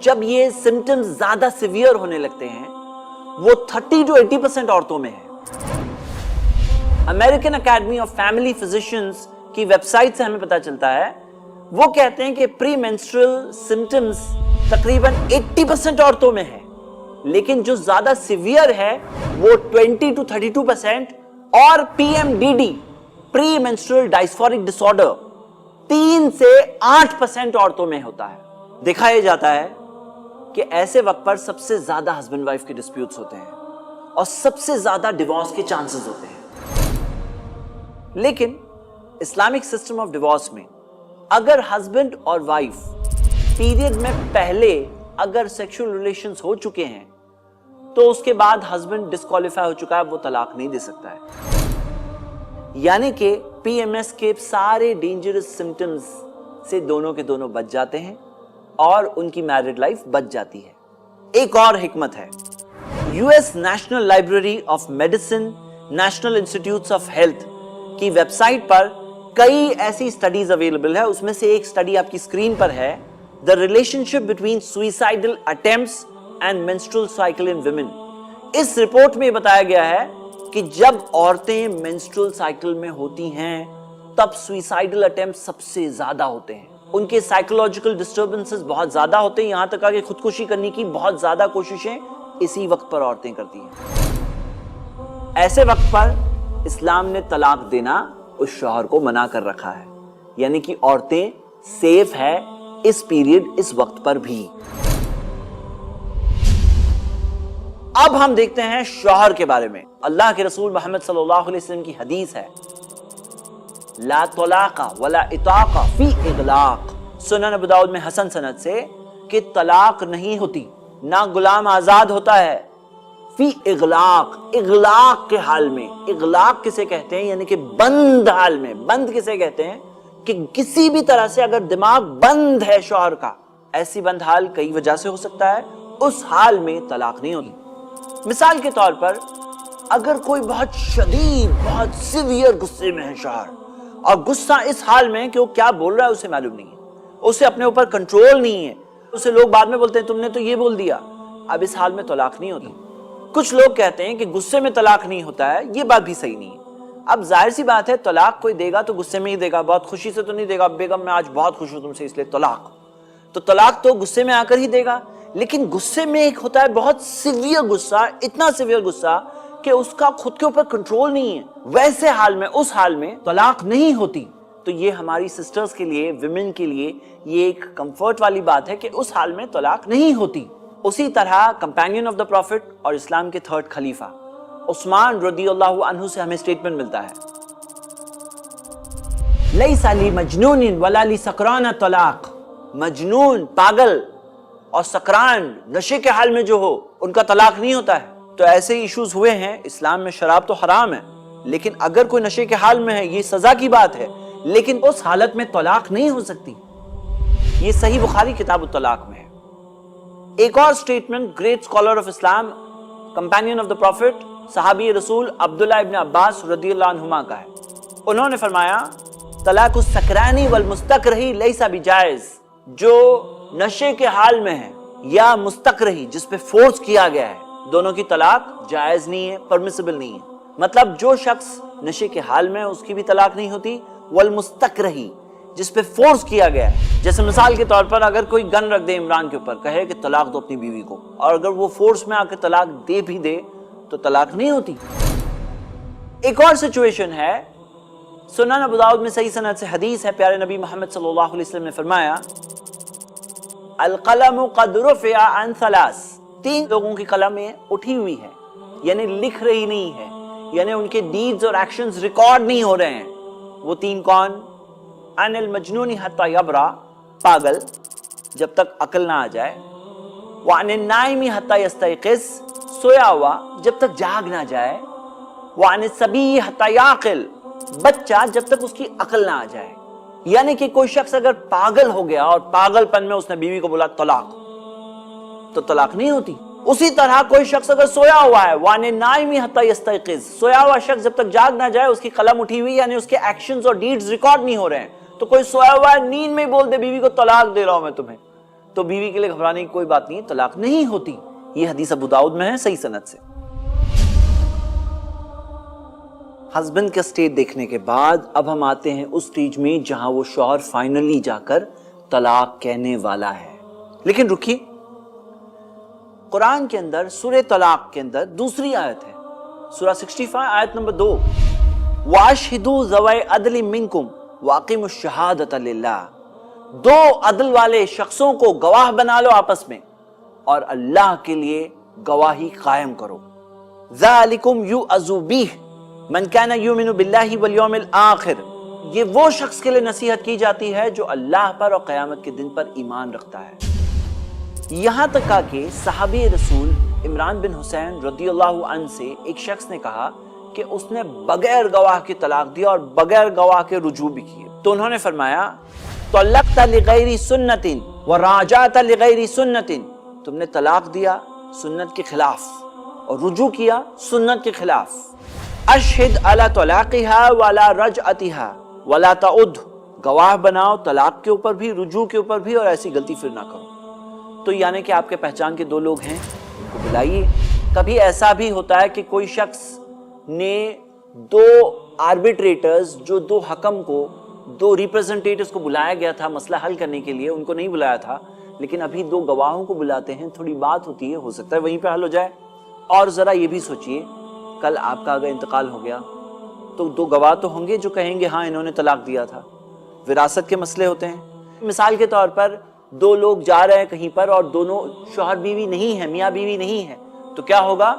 جب یہ سمپٹمز زیادہ سیویئر ہونے لگتے ہیں, وہ 30 to 80% عورتوں میں ہے. American academy of family physicians کی ویب سائٹ سے ہمیں پتا چلتا ہے, وہ کہتے ہیں کہ پری مینسٹرل سمپٹمز تقریباً 80% عورتوں میں ہے, لیکن جو زیادہ سیویئر ہے وہ 20 to 32%. اور PMDD پری مینسٹرل ڈائسفورک ڈس آرڈر 3 سے 8% عورتوں میں ہوتا ہے. دیکھا یہ جاتا ہے کہ ایسے وقت پر سب سے زیادہ ہسبینڈ وائف کے ڈسپیوٹس ہوتے ہیں اور سب سے زیادہ ڈیورس کے چانسز ہوتے ہیں. لیکن اسلامک سسٹم آف ڈیورس میں اگر ہسبینڈ اور وائف پیریڈ میں پہلے اگر سیکشل ریلیشنز ہو چکے ہیں تو اس کے بعد ہسبینڈ ڈسکوالیفائی ہو چکا ہے, وہ طلاق نہیں دے سکتا ہے. یعنی کہ PMS کے سارے ڈینجرس سمپٹمز سے دونوں کے دونوں بچ جاتے ہیں اور ان کی میرڈ لائف بچ جاتی ہے. ایک اور حکمت ہے, US national library of medicine, national institutes of health کی ویب سائٹ پر کئی ایسی سٹڈیز اویلیبل ہے. اس میں سے ایک سٹڈی آپ کی اسکرین پر ہے, The relationship between suicidal attempts and menstrual cycle in women. اس رپورٹ میں بتایا گیا ہے کہ جب عورتیں menstrual cycle میں ہوتی ہیں تب suicidal attempts سب سے زیادہ ہوتے ہیں. ان کے psychological disturbances بہت زیادہ ہوتے ہیں, یہاں تک کہ خودکشی کرنے کی بہت زیادہ کوششیں اسی وقت پر عورتیں کرتی ہیں. ایسے وقت پر اسلام نے طلاق دینا اس شوہر کو منع کر رکھا ہے, یعنی کہ عورتیں سیف ہے اس پیریڈ اس وقت پر بھی. اب ہم دیکھتے ہیں شوہر کے بارے میں. اللہ کے رسول محمد صلی اللہ علیہ وسلم کی حدیث ہے, لا طلاق ولا اطاق فی اغلاق, سنن ابو داؤد میں حسن سند سے, کہ طلاق نہیں ہوتی, نہ غلام آزاد ہوتا ہے, فی اغلاق, اغلاق کے حال میں. اغلاق کسے کہتے ہیں, یعنی کہ بند حال میں. بند کسے کہتے ہیں کہ کسی بھی طرح سے اگر دماغ بند ہے شوہر کا, ایسی بند حال کئی وجہ سے ہو سکتا ہے, اس حال میں طلاق نہیں ہوتی. مثال کے طور پر اگر کوئی بہت شدید بہت سیویئر غصے میں ہے شوہر, اور غصہ اس حال میں کہ وہ کیا بول رہا ہے اسے معلوم نہیں ہے, اسے اپنے اوپر کنٹرول نہیں ہے, اسے لوگ بعد میں بولتے ہیں تم نے تو یہ بول دیا, اب اس حال میں طلاق نہیں ہوتی. کچھ لوگ کہتے ہیں کہ غصے میں طلاق نہیں ہوتا ہے, یہ بات بھی صحیح نہیں ہے. اب ظاہر سی بات ہے, طلاق کوئی دے گا تو غصے میں ہی دے گا, بہت خوشی سے تو نہیں دے گا, بیگم میں آج بہت خوش ہوں تم سے اس لیے طلاق, تو طلاق تو غصے میں آ کر ہی دے گا. لیکن غصے میں ایک ہوتا ہے بہت سیویئر غصہ, اتنا سیویئر غصہ کہ اس کا خود کے اوپر کنٹرول نہیں ہے, ویسے حال میں, اس حال میں طلاق نہیں ہوتی. تو یہ ہماری سسٹرز کے لیے, ویمن کے لیے یہ ایک کمفرٹ والی بات ہے کہ اس حال میں طلاق نہیں ہوتی. اسی طرح کمپینین آف دا پروفٹ اور اسلام کے تھرڈ خلیفہ عثمان رضی اللہ عنہ سے ہمیں سٹیٹمنٹ ملتا ہے, لیس لی مجنون ولا لی سکران طلاق, مجنون پاگل اور سکران نشے کے حال میں جو ہو ان کا طلاق نہیں ہوتا ہے. تو ایسے ایشوز ہوئے ہیں, اسلام میں شراب تو حرام ہے لیکن اگر کوئی نشے کے حال میں ہے یہ سزا کی بات ہے، لیکن اس حالت میں طلاق نہیں ہو سکتی۔ یہ صحیح بخاری کتاب الطلاق میں ہے۔ ایک اور statement great scholar of Islam, companion of the prophet, صحابی رسول عبداللہ ابن عباس رضی اللہ عنہما کا ہے۔ انہوں نے فرمایا طلاق السکرانی والمستکرہی لیسا بجائز، جو نشے کے حال میں ہے یا مستکرہی جس پہ فورس کیا گیا ہے، دونوں کی طلاق جائز نہیں ہے، پرمیسیبل نہیں ہے۔ مطلب جو شخص نشے کے حال میں اس کی بھی طلاق نہیں ہوتی، والمستکرہی جس پہ فورس کیا گیا ہے، جیسے مثال کے طور پر اگر کوئی گن رکھ دے عمران کے اوپر، کہے کہ طلاق دو اپنی بیوی کو، اور اگر وہ فورس میں آ کے طلاق دے بھی دے تو طلاق نہیں ہوتی۔ ایک اور سچویشن ہے، سنن ابو داؤد میں صحیح سند سے حدیث ہے، پیارے نبی محمد صلی اللہ علیہ وسلم نے فرمایا القلم قد رفع عن ثلاث، 3 لوگوں کی قلم اٹھی ہوئی ہے، یعنی لکھ رہی نہیں ہے، یعنی ان کے ڈیڈز اور ایکشنز ریکارڈ نہیں ہو رہے ہیں۔ وہ 3 کون؟ عن المجنون حتی یبرا، پاگل جب تک عقل نہ آ جائے، وعن النائم حتی یستیقظ، سویا ہوا جب تک جاگ نہ جائے، وعن الصبی حتی یعقل، بچہ جب تک اس کی عقل نہ آ جائے۔ یعنی کہ کوئی شخص اگر پاگل ہو گیا اور پاگل پن میں اس نے بیوی کو بولا طلاق، تو طلاق نہیں ہوتی۔ اسی طرح کوئی شخص اگر سویا ہوا ہے، وَعَنِ النَّائِمِ حَتَّى يَسْتَيْقِظ، سویا ہوا شخص جب تک جاگ نہ جائے، اس کی قلم اٹھی ہوئی یعنی اس کے ایکشنز اور ڈیڈز ریکارڈ نہیں ہو رہے ہیں، تو کوئی سویا ہوا ہے نیند میں بول دے بیوی کو طلاق دے رہا ہوں میں تمہیں، تو بیوی کے لیے گھبرانے کی کوئی بات نہیں، طلاق نہیں ہوتی۔ یہ حدیث ابو داؤد میں ہے صحیح سند سے۔ ہسبینڈ کا سٹیج دیکھنے کے بعد اب ہم آتے ہیں اس سٹیج میں جہاں وہ شوہر فائنلی جا کر طلاق کہنے والا ہے۔ لیکن رکیے، قرآن کے اندر سورہ طلاق کے اندر دوسری آیت ہے، سورہ 65 آیت نمبر 2، وَأَشْهِدُوا ذَوَيْ عَدْلٍ مِّنْكُمْ وَأَقِيمُوا الشَّهَادَةَ لِلَّهِ، 2 عدل والے شخصوں کو گواہ بنا لو آپس میں اور اللہ کے لیے گواہی قائم کرو۔ ذَلِكُمْ يُؤَذُ بِهِ من كان يؤمن بالله واليوم الآخر، یہ وہ شخص کے لیے نصیحت کی جاتی ہے جو اللہ پر اور قیامت کے دن پر ایمان رکھتا ہے۔ یہاں تک کہ صحابی رسول عمران بن حسین رضی اللہ عنہ سے ایک شخص نے کہا کہ اس نے بغیر گواہ کی طلاق دی اور بغیر گواہ کے رجوع بھی کیے، تو انہوں نے فرمایا طلقت لغیر سنت وراجعت لغیر سنت، تم نے طلاق دیا سنت کے خلاف اور رجوع کیا سنت کے خلاف۔ اشہد علی طلاقها ولا رجعتها ولا تعد، گواہ بناؤ طلاق کے اوپر بھی رجوع کے اوپر بھی، اور ایسی غلطی پھر نہ کرو۔ تو یعنی کہ آپ کے پہچان کے 2 لوگ ہیں، ان کو بلائیے۔ کبھی ایسا بھی ہوتا ہے کہ کوئی شخص نے 2 آربیٹریٹرز، جو 2 حکم کو، 2 ریپرزنٹیٹرز کو بلایا گیا تھا مسئلہ حل کرنے کے لیے، ان کو نہیں بلایا تھا، لیکن ابھی 2 گواہوں کو بلاتے ہیں، تھوڑی بات ہوتی ہے، ہو سکتا ہے وہیں پہ حل ہو جائے۔ اور ذرا یہ بھی سوچئے، کل آپ کا اگر انتقال ہو گیا تو 2 گواہ تو ہوں گے جو کہیں گے ہاں انہوں نے طلاق دیا تھا۔ وراثت کے مسئلے ہوتے ہیں، مثال کے طور پر 2 لوگ جا رہے ہیں کہیں پر اور دونوں شوہر بیوی نہیں ہیں، میاں بیوی نہیں ہیں، تو کیا ہوگا؟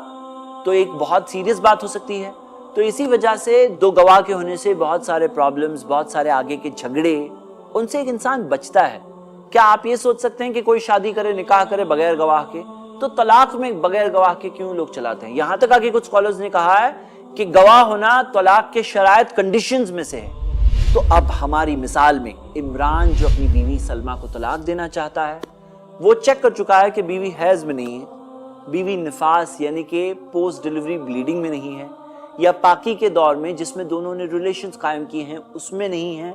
تو ایک بہت سیریس بات ہو سکتی ہے۔ تو اسی وجہ سے 2 گواہ کے ہونے سے بہت سارے پرابلمز، بہت سارے آگے کے جھگڑے، ان سے ایک انسان بچتا ہے۔ کیا آپ یہ سوچ سکتے ہیں کہ کوئی شادی کرے، نکاح کرے بغیر گواہ کے؟ تو طلاق میں بغیر گواہ کے کیوں لوگ چلاتے ہیں؟ یہاں تک کہ کچھ اسکالرز نے کہا ہے کہ گواہ ہونا طلاق کے شرائط کنڈیشنز میں سے ہے۔ تو اب ہماری مثال میں عمران جو اپنی بیوی سلمہ کو طلاق دینا چاہتا ہے، وہ چیک کر چکا ہے کہ بیوی حیض میں نہیں ہے، بیوی نفاس یعنی کہ پوسٹ ڈیلیوری بلیڈنگ میں نہیں ہے، یا پاکی کے دور میں جس میں دونوں نے ریلیشنز قائم کیے ہیں اس میں نہیں ہے،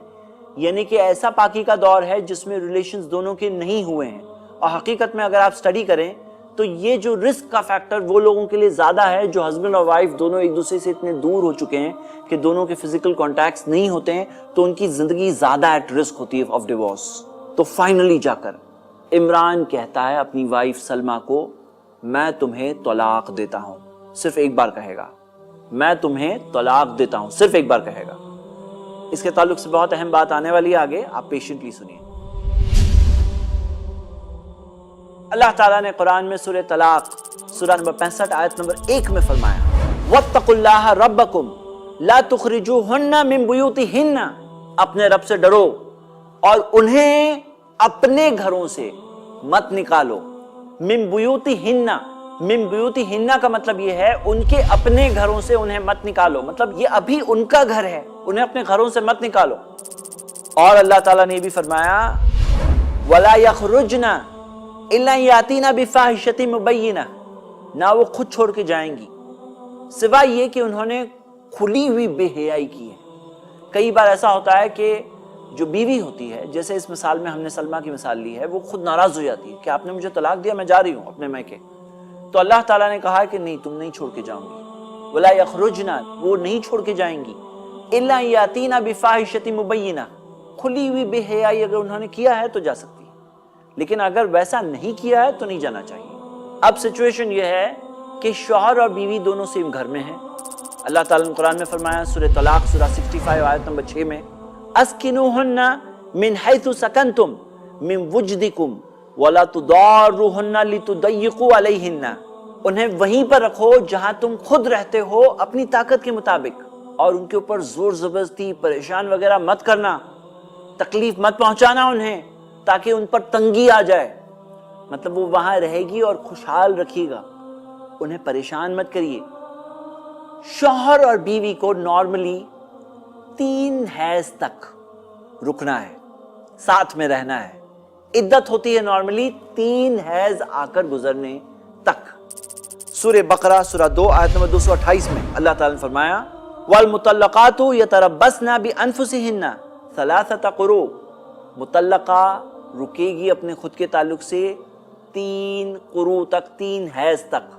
یعنی کہ ایسا پاکی کا دور ہے جس میں ریلیشنز دونوں کے نہیں ہوئے ہیں۔ اور حقیقت میں اگر آپ سٹڈی کریں تو یہ جو رسک کا فیکٹر وہ لوگوں کے لیے زیادہ ہے جو ہسبینڈ اور وائف دونوں ایک دوسرے سے اتنے دور ہو چکے ہیں کہ دونوں کے فزیکل کانٹیکٹس نہیں ہوتے ہیں، تو ان کی زندگی زیادہ ایٹ رسک ہوتی ہے آف ڈیورس۔ تو فائنلی جا کر عمران کہتا ہے اپنی وائف سلمہ کو، میں تمہیں طلاق دیتا ہوں، صرف ایک بار کہے گا، میں تمہیں طلاق دیتا ہوں، صرف ایک بار کہے گا۔ اس کے تعلق سے بہت اہم بات آنے والی ہے آگے، آپ پیشنٹلی سنیے۔ اللہ تعالیٰ نے قرآن میں سورہ طلاق سورہ نمبر 65 آیت نمبر 1 میں فرمایا وَاتَّقُوا اللَّهَ رَبَّكُمْ لَا تُخْرِجُوهُنَّ مِن بُيُوتِهِنَّ، اپنے رب سے ڈرو اور انہیں اپنے گھروں سے مت نکالو، من بیوتہن من بیوتہن کا مطلب یہ ہے ان کے اپنے گھروں سے انہیں مت نکالو، مطلب یہ ابھی ان کا گھر ہے، انہیں اپنے گھروں سے مت نکالو۔ اور اللہ تعالیٰ نے یہ بھی فرمایا وَلَا يَخْرُجْنَ إِلَّا يَأْتِينَ بِفَاحِشَةٍ مُبَيِّنَةٍ، نہ وہ خود چھوڑ کے جائیں گی سوائے یہ کہ انہوں نے کھلی ہوئی بے حیائی کی ہے۔ کئی بار ایسا ہوتا ہے کہ جو بیوی ہوتی ہے، جیسے اس مثال میں ہم نے سلمہ کی مثال لی ہے، وہ خود ناراض ہو جاتی ہے کہ آپ نے مجھے طلاق دیا، میں جا رہی ہوں اپنے میکے، تو اللہ تعالیٰ نے کہا کہ نہیں، تم نہیں چھوڑ کے جاؤں گی، ولا یخرجن، وہ نہیں چھوڑ کے جائیں گی، الا یاتینا بفاحشۃ مبینہ، کھلی ہوئی بے حیائی اگر انہوں نے کیا ہے تو جا سکتی ہے، لیکن اگر ویسا نہیں کیا ہے تو نہیں جانا چاہیے۔ اب سچویشن یہ ہے کہ شوہر اور بیوی دونوں سیم گھر میں ہیں۔ اللہ تعالیٰ نے قرآن میں فرمایا سورہ طلاق سورہ 65 آیت نمبر 6 میں اسکنوہن من حیث سکنتم من وجدکم ولا تضاروہن لتضیقوا علیہن، انہیں وہیں پر رکھو جہاں تم خود رہتے ہو اپنی طاقت کے مطابق، اور ان کے اوپر زور زبردستی پریشان وغیرہ مت کرنا، تکلیف مت پہنچانا انہیں تاکہ ان پر تنگی آ جائے، مطلب وہ وہاں رہے گی اور خوشحال رکھیے گا، انہیں پریشان مت کریے۔ شوہر اور بیوی کو نارملی 3 حیض تک رکنا ہے، ساتھ میں رہنا ہے۔ عدت ہوتی ہے نارملی 3 حیض آ کر گزرنے تک۔ سورہ بقرہ سورہ 2 آیت نمبر 228 میں اللہ تعالیٰ نے فرمایا والمطلقات یتربصن بانفسہن 3 قروء، مطلقہ رکے گی اپنے خود کے تعلق سے 3 قروء تک، 3 حیض تک۔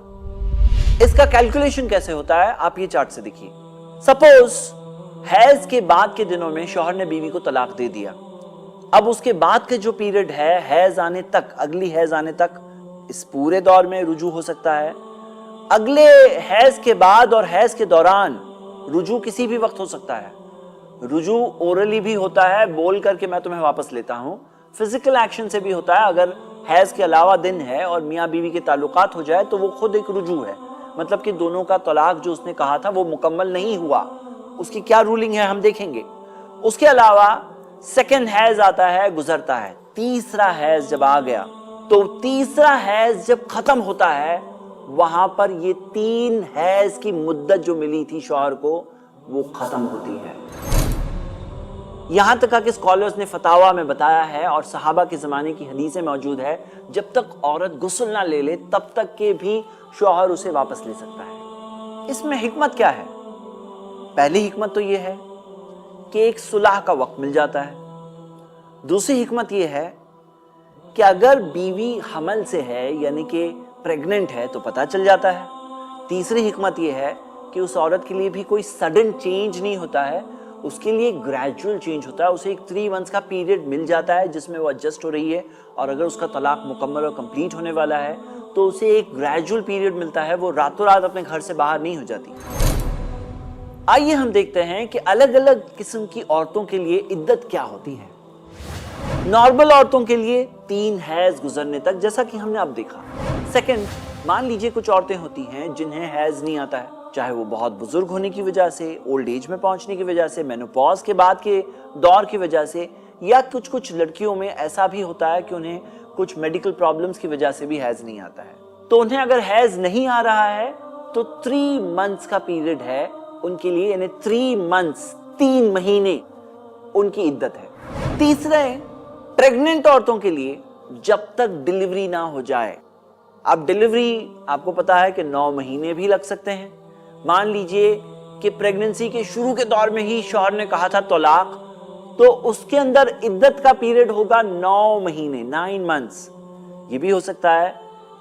اس کا کیلکولیشن کیسے ہوتا ہے آپ یہ چارٹ سے دیکھیے۔ سپوز حیض کے بعد کے دنوں میں شوہر نے بیوی کو طلاق دے دیا، اب اس کے بعد کے جو پیریڈ ہے حیض آنے تک، اگلی حیض آنے تک، اس پورے دور میں رجوع ہو سکتا ہے، اگلے حیض کے بعد اور حیض کے دوران رجوع کسی بھی وقت ہو سکتا ہے۔ رجوع اورلی بھی ہوتا ہے، بول کر کے میں تمہیں واپس لیتا ہوں، فزیکل ایکشن سے بھی ہوتا ہے، اگر حیض کے علاوہ دن ہے اور میاں بیوی کے تعلقات ہو جائے تو وہ خود ایک رجوع ہے، مطلب کہ دونوں کا طلاق جو اس نے کہا تھا وہ مکمل نہیں ہوا، اس کی کیا رولنگ ہے ہم دیکھیں گے۔ اس کے علاوہ سیکنڈ حیض آتا ہے، گزرتا ہے، تیسرا حیض جب آ گیا تو تیسرا حیض جب ختم ہوتا ہے وہاں پر یہ 3 حیض کی مدت جو ملی تھی شوہر کو وہ ختم ہوتی ہے۔ یہاں تک کہ اسکالرز نے فتاویٰ میں بتایا ہے اور صحابہ کے زمانے کی حدیثیں موجود ہے، جب تک عورت غسل نہ لے لے تب تک کہ بھی شوہر اسے واپس لے سکتا ہے۔ اس میں حکمت کیا ہے؟ پہلی حکمت تو یہ ہے کہ ایک صلح کا وقت مل جاتا ہے۔ دوسری حکمت یہ ہے کہ اگر بیوی حمل سے ہے یعنی کہ پریگننٹ ہے تو پتہ چل جاتا ہے۔ تیسری حکمت یہ ہے کہ اس عورت کے لیے بھی کوئی سڈن چینج نہیں ہوتا ہے، اس کے لیے گریجول چینج ہوتا ہے، اسے ایک 3 months کا پیریڈ مل جاتا ہے جس میں وہ ایڈجسٹ ہو رہی ہے، اور اگر اس کا طلاق مکمل اور کمپلیٹ ہونے والا ہے تو اسے ایک گریجول پیریڈ ملتا ہے، وہ راتوں رات اپنے گھر سے باہر نہیں ہو جاتی۔ آئیے ہم دیکھتے ہیں کہ الگ الگ قسم کی عورتوں کے لیے عدت کیا ہوتی ہے۔ نارمل عورتوں کے لیے 3 حیض گزرنے تک، جیسا کہ ہم نے اب دیکھا۔ سیکنڈ، مان لیجئے کچھ عورتیں ہوتی ہیں جنہیں حیض نہیں آتا ہے، چاہے وہ بہت بزرگ ہونے کی وجہ سے، اولڈ ایج میں پہنچنے کی وجہ سے، مینوپاز کے بعد کے دور کی وجہ سے، یا کچھ لڑکیوں میں ایسا بھی ہوتا ہے کہ انہیں کچھ میڈیکل پرابلمز کی وجہ سے بھی حیض نہیں آتا ہے۔ تو انہیں اگر حیض نہیں آ رہا ہے تو 3 months کا پیریڈ ہے ان کے لیے، یعنی 3 months 3 مہینے ان کی عدت ہے۔ تیسرے، پریگننٹ عورتوں کے لیے جب تک ڈیلیوری نہ ہو جائے، اب ڈیلیوری آپ کو پتا ہے کہ 9 مہینے بھی لگ سکتے ہیں۔ مان لیجئے کہ پریگننسی کے شروع کے دور میں ہی شوہر نے کہا تھا طلاق، تو اس کے اندر عدت کا پیریڈ ہوگا 9 مہینے 9 months۔ یہ بھی ہو سکتا ہے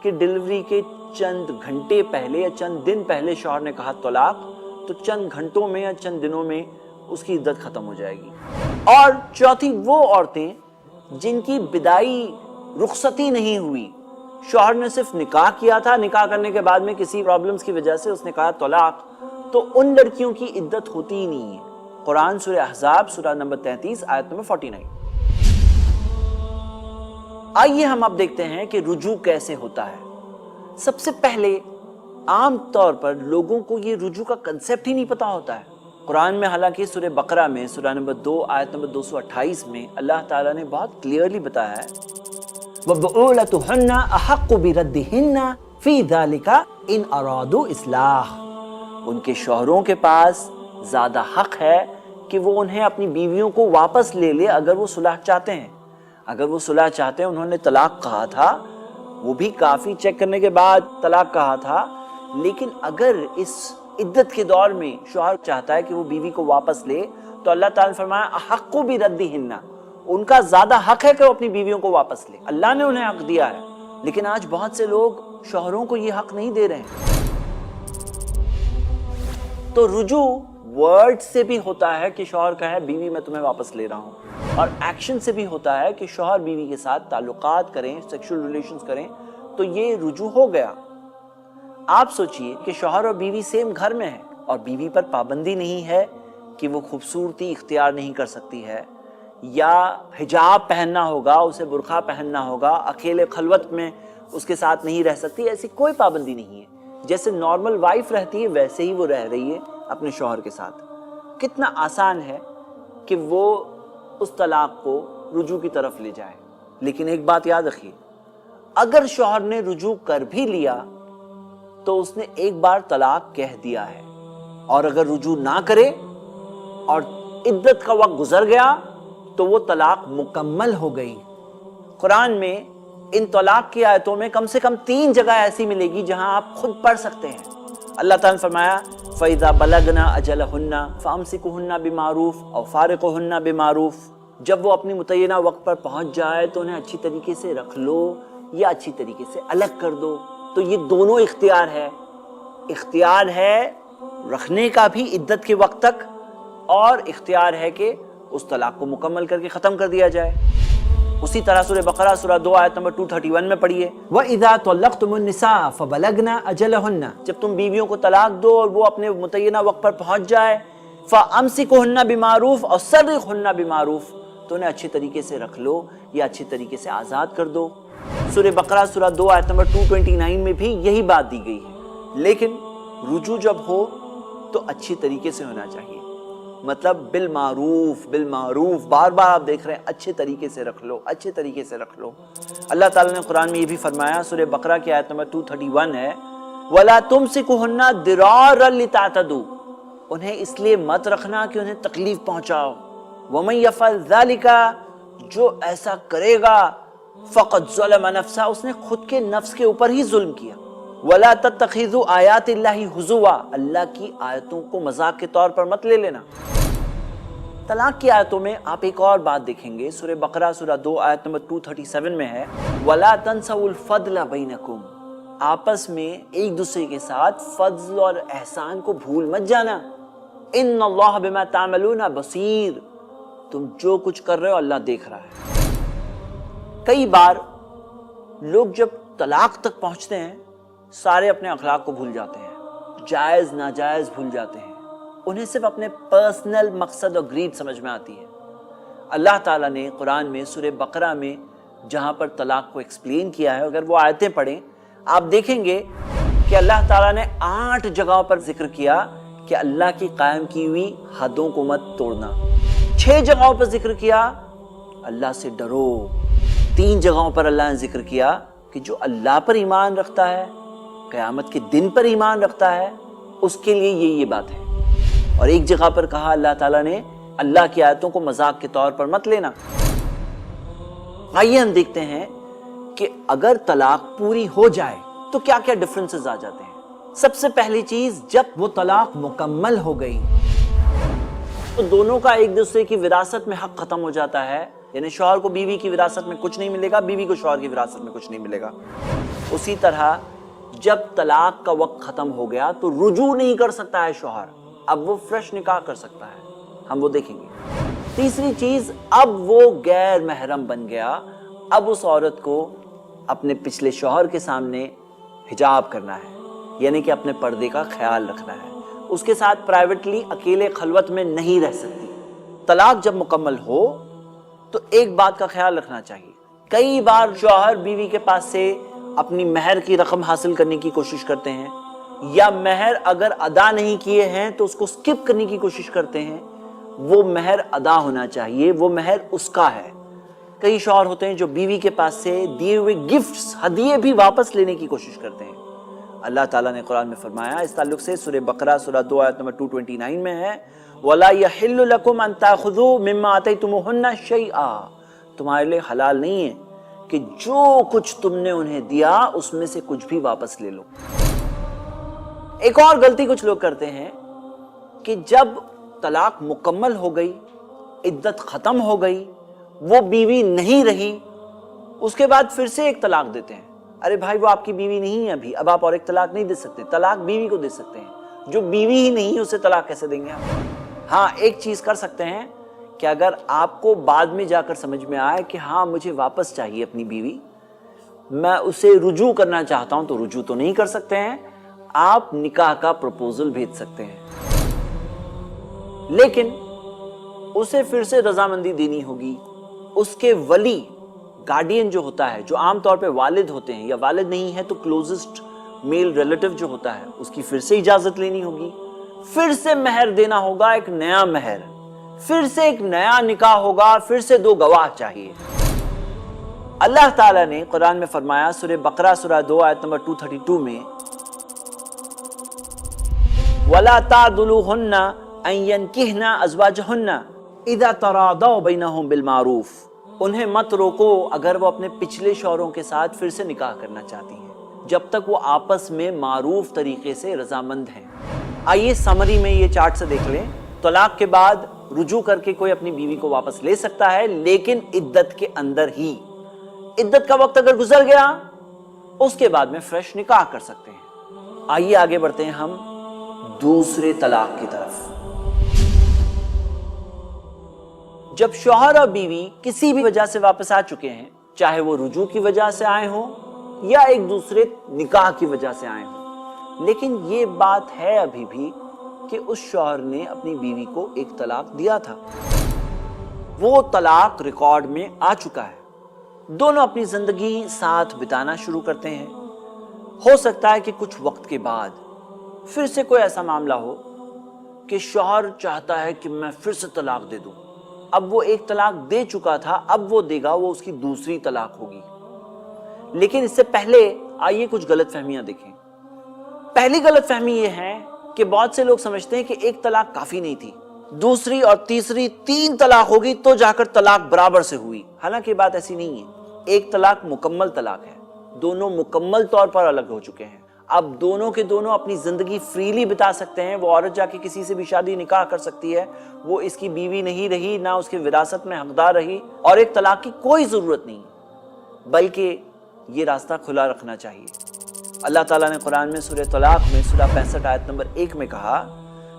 کہ ڈیلیوری کے چند گھنٹے پہلے یا چند دن پہلے شوہر نے کہا طلاق، تو چند گھنٹوں میں یا چند دنوں میں اس کی عدت ختم ہو جائے گی۔ اور چوتھی، وہ عورتیں جن کی بدائی رخصتی نہیں ہوئی، شوہر نے صرف نکاح کیا تھا، نکاح کرنے کے بعد میں کسی پرابلمز کی وجہ سے اس نے کہا طلاق، تو ان لڑکیوں کی عدت ہوتی ہی نہیں ہے۔ قرآن سورہ احزاب سورہ نمبر 33 آیت نمبر 49۔ آئیے ہم اب دیکھتے ہیں کہ رجوع کیسے ہوتا ہے۔ سب سے پہلے عام طور پر لوگوں کو یہ رجوع کا کنسیپٹ ہی نہیں پتا ہوتا ہے۔ قرآن میں حالانکہ سورہ بقرہ میں سورہ نمبر 2 آیت نمبر 228 میں اللہ تعالیٰ نے بہت کلیئرلی بتایا ہے وَبُعُولَتُهُنَّ أَحَقُّ بِرَدِّهِنَّ فی ذالک ان ارادوا اصلاح، ان کے شوہروں کے پاس زیادہ حق ہے کہ وہ انہیں اپنی بیویوں کو واپس لے لے اگر وہ صلح چاہتے ہیں۔ اگر وہ صلح چاہتے ہیں، انہوں نے طلاق کہا تھا، وہ بھی کافی چیک کرنے کے بعد طلاق کہا تھا، لیکن اگر اس عدت کے دور میں شوہر چاہتا ہے کہ وہ بیوی کو واپس لے تو اللہ تعالیٰ نے فرمایا احق بردہن، ان کا زیادہ حق ہے کہ وہ اپنی بیویوں کو واپس لے، اللہ نے انہیں حق دیا ہے۔ لیکن آج بہت سے لوگ شوہروں کو یہ حق نہیں دے رہے ہیں۔ تو رجوع ورڈ سے بھی ہوتا ہے کہ شوہر کہے بیوی میں تمہیں واپس لے رہا ہوں، اور ایکشن سے بھی ہوتا ہے کہ شوہر بیوی کے ساتھ تعلقات کریں، سیکشل ریلیشنز کریں، تو یہ رجوع ہو گیا۔ آپ سوچئے کہ شوہر اور بیوی سیم گھر میں ہیں اور بیوی پر پابندی نہیں ہے کہ وہ خوبصورتی اختیار نہیں کر سکتی ہے، یا حجاب پہننا ہوگا، اسے برقع پہننا ہوگا، اکیلے خلوت میں اس کے ساتھ نہیں رہ سکتی، ایسی کوئی پابندی نہیں ہے۔ جیسے نارمل وائف رہتی ہے ویسے ہی وہ رہ رہی ہے اپنے شوہر کے ساتھ۔ کتنا آسان ہے کہ وہ اس طلاق کو رجوع کی طرف لے جائے۔ لیکن ایک بات یاد رکھیے، اگر شوہر نے رجوع کر بھی لیا تو اس نے ایک بار طلاق کہہ دیا ہے، اور اگر رجوع نہ کرے اور عدت کا وقت گزر گیا تو وہ طلاق مکمل ہو گئی۔ قرآن میں ان طلاق کی آیتوں میں کم سے کم 3 جگہ ایسی ملے گی جہاں آپ خود پڑھ سکتے ہیں۔ اللہ تعالیٰ نے فرمایا فَإِذَا بَلَغْنَا أَجَلَهُنَّ فَأَمْسِكُوهُنَّ بِمَعْرُوفٍ أَوْ فَارِقُوهُنَّ بِمَعْرُوفٍ، جب وہ اپنی متعینہ وقت پر پہنچ جائے تو انہیں اچھی طریقے سے رکھ لو یا اچھی طریقے سے الگ کر دو۔ تو یہ دونوں اختیار ہے، اختیار ہے رکھنے کا بھی عدت کے وقت تک، اور اختیار ہے کہ اس طلاق کو مکمل کر کے ختم کر دیا جائے۔ اسی طرح سورہ بقرہ سورہ 2 آیت نمبر 231 میں پڑھیے وَإِذَا طَلَّقْتُمُ النِّسَاءَ فَبَلَغْنَ أَجَلَهُنَّ، جب تم بیویوں کو طلاق دو اور وہ اپنے متعینہ وقت پر پہنچ جائے، فَأَمْسِكُوهُنَّ بِمَعْرُوفٍ أَوْ سَرِّحُوهُنَّ بِمَعْرُوفٍ، تو انہیں اچھی طریقے سے رکھ لو یا اچھی طریقے سے آزاد کر دو۔ سورہ بقرہ سورہ 2 آیت نمبر 229 میں بھی یہی بات دی گئی ہے۔ لیکن رجوع جب ہو تو اچھی طریقے سے ہونا چاہیے، مطلب بالمعروف، بالمعروف، بار بار آپ دیکھ رہے ہیں اچھے طریقے سے رکھ لو، اچھے طریقے سے رکھ لو۔ اللہ تعالیٰ نے قرآن میں یہ بھی فرمایا، سورہ بقرہ کی آیت نمبر 231 ہے وَلَا تُمْسِكُوهُنَّ ضِرَارًا لِتَعْتَدُوا، انہیں اس لیے مت رکھنا کہ انہیں تکلیف پہنچاؤ۔ وَمَن يَفْعَلْ ذَلِكَ، جو ایسا کرے گا فَقَدْ ظَلَمَ نَفْسَهُ، اس نے خود کے نفس کے اوپر ہی ظلم کیا۔ وَلَا تَتَّخِذُوا آیَاتِ اللَّهِ هُزُوًا، اللہ کی آیتوں کو مذاق کے طور پر مت لے لینا۔ طلاق کی آیتوں میں آپ ایک اور بات دیکھیں گے، سورہ بقرہ سورہ 2 آیت نمبر 237 میں ہے وَلَا تَنْسَوُا الْفَضْلَ بَيْنَكُمْ، آپس میں ایک دوسرے کے ساتھ فضل اور احسان کو بھول مت جانا۔ إِنَّ اللَّهَ بِمَا تَعْمَلُونَ بَصِيرٌ، تم جو کچھ کر رہے ہو اللہ دیکھ رہا ہے۔ کئی بار لوگ جب طلاق تک پہنچتے ہیں سارے اپنے اخلاق کو بھول جاتے ہیں، جائز ناجائز بھول جاتے ہیں، انہیں صرف اپنے پرسنل مقصد اور گریڈ سمجھ میں آتی ہے۔ اللہ تعالیٰ نے قرآن میں سورہ بقرہ میں جہاں پر طلاق کو ایکسپلین کیا ہے، اگر وہ آیتیں پڑھیں آپ دیکھیں گے کہ اللہ تعالیٰ نے 8 جگہوں پر ذکر کیا کہ اللہ کی قائم کی ہوئی حدوں کو مت توڑنا، 6 جگہوں پر ذکر کیا اللہ سے ڈرو، 3 جگہوں پر اللہ نے ذکر کیا کہ جو اللہ پر ایمان رکھتا ہے، قیامت کے دن پر ایمان رکھتا ہے، اس کے لیے یہ بات ہے۔ اور ایک جگہ پر کہا اللہ تعالیٰ نے اللہ کی آیتوں کو مذاق کے طور پر مت لینا۔ آئیے ہم دیکھتے ہیں کہ اگر طلاق پوری ہو جائے تو کیا کیا ڈفرنسز آ جاتے ہیں۔ سب سے پہلی چیز، جب وہ طلاق مکمل ہو گئی تو دونوں کا ایک دوسرے کی وراثت میں حق ختم ہو جاتا ہے، یعنی شوہر کو بیوی کی وراثت میں کچھ نہیں ملے گا، بیوی کو شوہر کی وراثت میں کچھ نہیں ملے گا۔ اسی طرح جب طلاق کا وقت ختم ہو گیا تو رجوع نہیں کر سکتا ہے شوہر، اب وہ فریش نکاح کر سکتا ہے، ہم وہ دیکھیں گے۔ تیسری چیز، اب وہ غیر محرم بن گیا، اب اس عورت کو اپنے پچھلے شوہر کے سامنے حجاب کرنا ہے، یعنی کہ اپنے پردے کا خیال رکھنا ہے، اس کے ساتھ پرائیویٹلی اکیلے خلوت میں نہیں رہ سکتی۔ طلاق جب مکمل ہو تو ایک بات کا خیال رکھنا چاہیے، کئی بار شوہر بیوی کے پاس سے اپنی مہر کی رقم حاصل کرنے کی کوشش کرتے ہیں، یا مہر اگر ادا نہیں کیے ہیں تو اس کو سکپ کرنے کی کوشش کرتے ہیں۔ وہ مہر ادا ہونا چاہیے، وہ مہر اس کا ہے۔ کئی شوہر ہوتے ہیں جو بیوی کے پاس سے دیے ہوئے گفٹس، ہدیے بھی واپس لینے کی کوشش کرتے ہیں، اللہ تعالیٰ نے قرآن میں فرمایا اس تعلق سے، سورہ بقرہ سورہ 2 آیت نمبر 229 میں ہے، وَلَا يَحِلُّ لَكُمْ أَن تَأْخُذُوا مِمَّا آتَيْتُمُوهُنَّ شَيْئًا، تمہارے لیے حلال نہیں ہے کہ جو کچھ تم نے انہیں دیا اس میں سے کچھ بھی واپس لے لو۔ ایک اور غلطی کچھ لوگ کرتے ہیں کہ جب طلاق مکمل ہو گئی، عدت ختم ہو گئی، وہ بیوی نہیں رہی، اس کے بعد پھر سے ایک طلاق دیتے ہیں۔ ارے بھائی وہ آپ کی بیوی نہیں ہے ابھی، اب آپ اور ایک طلاق نہیں دے سکتے، طلاق بیوی کو دے سکتے ہیں، جو بیوی ہی نہیں اسے طلاق کیسے دیں گے آپ؟ ہاں ایک چیز کر سکتے ہیں کہ اگر آپ کو بعد میں جا کر سمجھ میں آئے کہ ہاں مجھے واپس چاہیے اپنی بیوی، میں اسے رجوع کرنا چاہتا ہوں، تو رجوع تو نہیں کر سکتے ہیں، آپ نکاح کا پروپوزل بھیج سکتے ہیں، لیکن اسے پھر سے رضامندی دینی ہوگی۔ اس کے ولی گارڈین جو ہوتا ہے، جو عام طور پہ والد ہوتے ہیں، یا والد نہیں ہے تو کلوزسٹ میل ریلیٹو جو ہوتا ہے، اس کی پھر سے اجازت لینی ہوگی، پھر سے مہر دینا ہوگا، ایک نیا مہر، پھر سے ایک نیا نکاح ہوگا، پھر سے 2 گواہ چاہیے۔ اللہ تعالیٰ نے قرآن میں فرمایا سورہ بقرہ سورہ 2 آیت نمبر 232 میں، وَلَا تَعْضُلُوهُنَّ أَن يَنكِحْنَ أَزْوَاجَهُنَّ إِذَا تَرَاضَوْا بَيْنَهُم بِالْمَعْرُوفِ، انہیں مت روکو اگر وہ اپنے پچھلے شوہروں کے ساتھ پھر سے نکاح کرنا چاہتی ہیں، جب تک وہ آپس میں معروف طریقے سے رضامند ہیں۔ آئیے سمری میں یہ چارٹ سے دیکھ لیں۔ طلاق کے بعد رجوع کر کے کوئی اپنی بیوی کو واپس لے سکتا ہے، لیکن عدت کے اندر ہی۔ عدت کا وقت اگر گزر گیا اس کے بعد میں فریش نکاح کر سکتے ہیں۔ آئیے آگے بڑھتے ہیں ہم دوسرے طلاق کی طرف۔ جب شوہر اور بیوی کسی بھی وجہ سے واپس آ چکے ہیں، چاہے وہ رجوع کی وجہ سے آئے ہوں یا ایک دوسرے نکاح کی وجہ سے آئے ہوں، لیکن یہ بات ہے ابھی بھی کہ اس شوہر نے اپنی بیوی کو ایک طلاق دیا تھا، وہ طلاق ریکارڈ میں آ چکا ہے، دونوں اپنی زندگی ساتھ بتانا شروع کرتے ہیں۔ ہو سکتا ہے کہ کچھ وقت کے بعد پھر سے کوئی ایسا معاملہ ہو کہ شوہر چاہتا ہے کہ میں پھر سے طلاق دے دوں، اب وہ ایک طلاق دے چکا تھا، اب وہ دے گا، وہ اس کی دوسری طلاق ہوگی۔ لیکن اس سے پہلے آئیے کچھ غلط فہمیاں دیکھیں۔ پہلی غلط فہمی یہ ہے کہ بہت سے لوگ سمجھتے ہیں کہ ایک طلاق کافی نہیں تھی، دوسری اور تیسری 3 طلاق ہوگی تو جا کر طلاق برابر سے ہوئی، حالانکہ یہ بات ایسی نہیں ہے۔ ایک طلاق مکمل طلاق ہے، دونوں مکمل طور پر الگ ہو چکے ہیں، اب دونوں کے دونوں اپنی زندگی فریلی بتا سکتے ہیں۔ وہ عورت جا کے کسی سے بھی شادی نکاح کر سکتی ہے، وہ اس کی بیوی نہیں رہی، نہ اس کی وراثت میں حقدار رہی، اور ایک طلاق کی کوئی ضرورت نہیں، بلکہ یہ راستہ کھلا رکھنا چاہیے۔ اللہ تعالیٰ نے قرآن میں سورہ طلاق میں سورہ 65 آیت نمبر 1 میں کہا،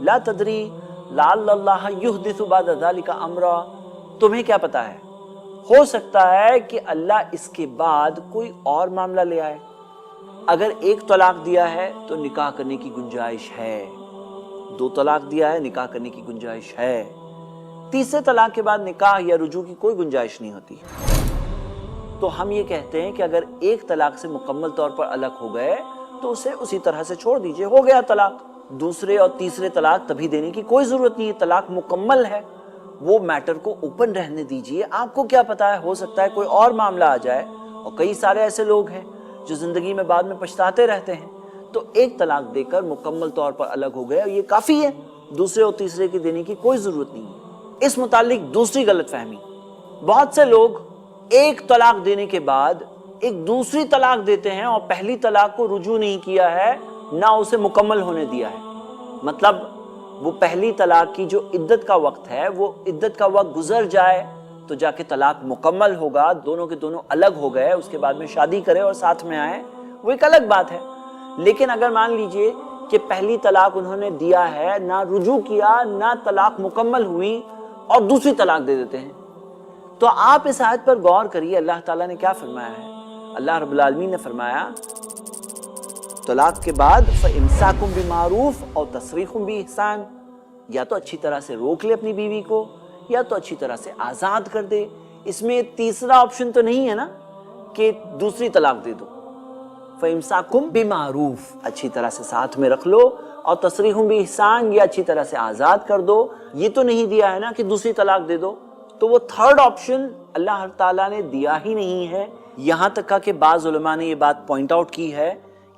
لا تدری لعل اللہ یحدث بعد ذلک امرا، تمہیں کیا پتا ہے، ہو سکتا ہے کہ اللہ اس کے بعد کوئی اور معاملہ لے آئے۔ اگر ایک طلاق دیا ہے تو نکاح کرنے کی گنجائش ہے، 2 طلاق دیا ہے نکاح کرنے کی گنجائش ہے، تیسرے طلاق کے بعد نکاح یا رجوع کی کوئی گنجائش نہیں ہوتی۔ تو ہم یہ کہتے ہیں کہ اگر ایک طلاق سے مکمل طور پر الگ ہو گئے تو اسے اسی طرح سے چھوڑ دیجئے، ہو گیا طلاق۔ دوسرے اور تیسرے طلاق تبھی دینے کی کوئی ضرورت نہیں ہے، طلاق مکمل ہے، وہ میٹر کو اوپن رہنے دیجئے۔ آپ کو کیا پتا ہے، ہو سکتا ہے کوئی اور معاملہ آ جائے، اور کئی سارے ایسے لوگ ہیں جو زندگی میں بعد میں پچھتاتے رہتے ہیں۔ تو ایک طلاق دے کر مکمل طور پر الگ ہو گئے، یہ کافی ہے، دوسرے اور تیسرے کی دینے کی کوئی ضرورت نہیں ہے۔ اس متعلق دوسری غلط فہمی، بہت سے لوگ ایک طلاق دینے کے بعد ایک دوسری طلاق دیتے ہیں اور پہلی طلاق کو رجوع نہیں کیا ہے، نہ اسے مکمل ہونے دیا ہے۔ مطلب وہ پہلی طلاق کی جو عدت کا وقت ہے، وہ عدت کا وقت گزر جائے تو جا کے طلاق مکمل ہوگا، دونوں کے دونوں الگ ہو گئے، اس کے بعد میں شادی کرے اور ساتھ میں آئے، وہ ایک الگ بات ہے۔ لیکن اگر مان لیجئے کہ پہلی طلاق انہوں نے دیا ہے، نہ رجوع کیا، نہ طلاق مکمل ہوئی، اور دوسری طلاق دے دیتے ہیں، تو آپ اس آیت پر غور کریے، اللہ تعالیٰ نے کیا فرمایا ہے۔ اللہ رب العالمین نے فرمایا طلاق کے بعد فَإِمْسَاكُمْ بِمَعْرُوفٍ اور تَسْرِيحٌ بِإِحْسَانٍ، یا تو اچھی طرح سے روک لے اپنی بیوی کو، یا تو اچھی طرح سے آزاد کر دے۔ اس میں تیسرا آپشن تو نہیں ہے نا کہ دوسری طلاق دے دو۔ فَإِمْسَاكُمْ بِمَعْرُوفٍ، اچھی طرح سے ساتھ میں رکھ لو، اور تَسْرِيحٌ بِإِحْسَانٍ، یہ اچھی طرح سے آزاد کر دو۔ یہ تو نہیں دیا ہے نا کہ دوسری طلاق دے دو، تو وہ تھرڈ آپشن اللہ تعالیٰ نے دیا ہی نہیں ہے۔ یہاں تک کہ بعض علماء نے یہ بات پوائنٹ آؤٹ کی ہے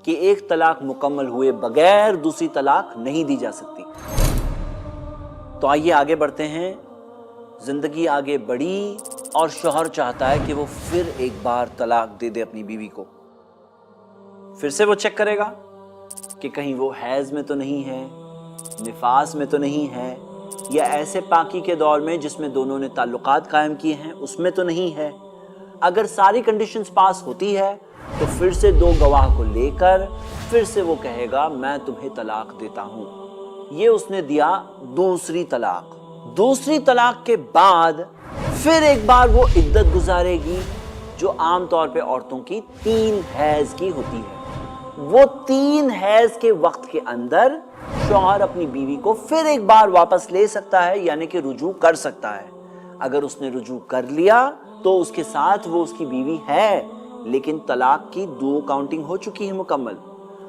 کہ ایک طلاق مکمل ہوئے بغیر دوسری طلاق نہیں دی جا سکتی۔ تو آئیے آگے بڑھتے ہیں۔ زندگی آگے بڑھی اور شوہر چاہتا ہے کہ وہ پھر ایک بار طلاق دے دے اپنی بیوی کو۔ پھر سے وہ چیک کرے گا کہ کہیں وہ حیض میں تو نہیں ہے، نفاس میں تو نہیں ہے، یا ایسے پاکی کے دور میں جس میں دونوں نے تعلقات قائم کیے ہیں اس میں تو نہیں ہے۔ اگر ساری کنڈیشنز پاس ہوتی ہے تو پھر سے 2 گواہ کو لے کر پھر سے وہ کہے گا میں تمہیں طلاق دیتا ہوں۔ یہ اس نے دیا دوسری طلاق۔ دوسری طلاق کے بعد پھر ایک بار وہ عدت گزارے گی، جو عام طور پہ عورتوں کی 3 حیض کی ہوتی ہے۔ وہ 3 حیض کے وقت کے اندر شوہر اپنی بیوی کو پھر ایک بار واپس لے سکتا ہے، یعنی کہ رجوع کر سکتا ہے۔ اگر اس نے رجوع کر لیا تو اس کے ساتھ وہ اس کی بیوی ہے، لیکن طلاق کی 2 کاؤنٹنگ ہو چکی ہے مکمل۔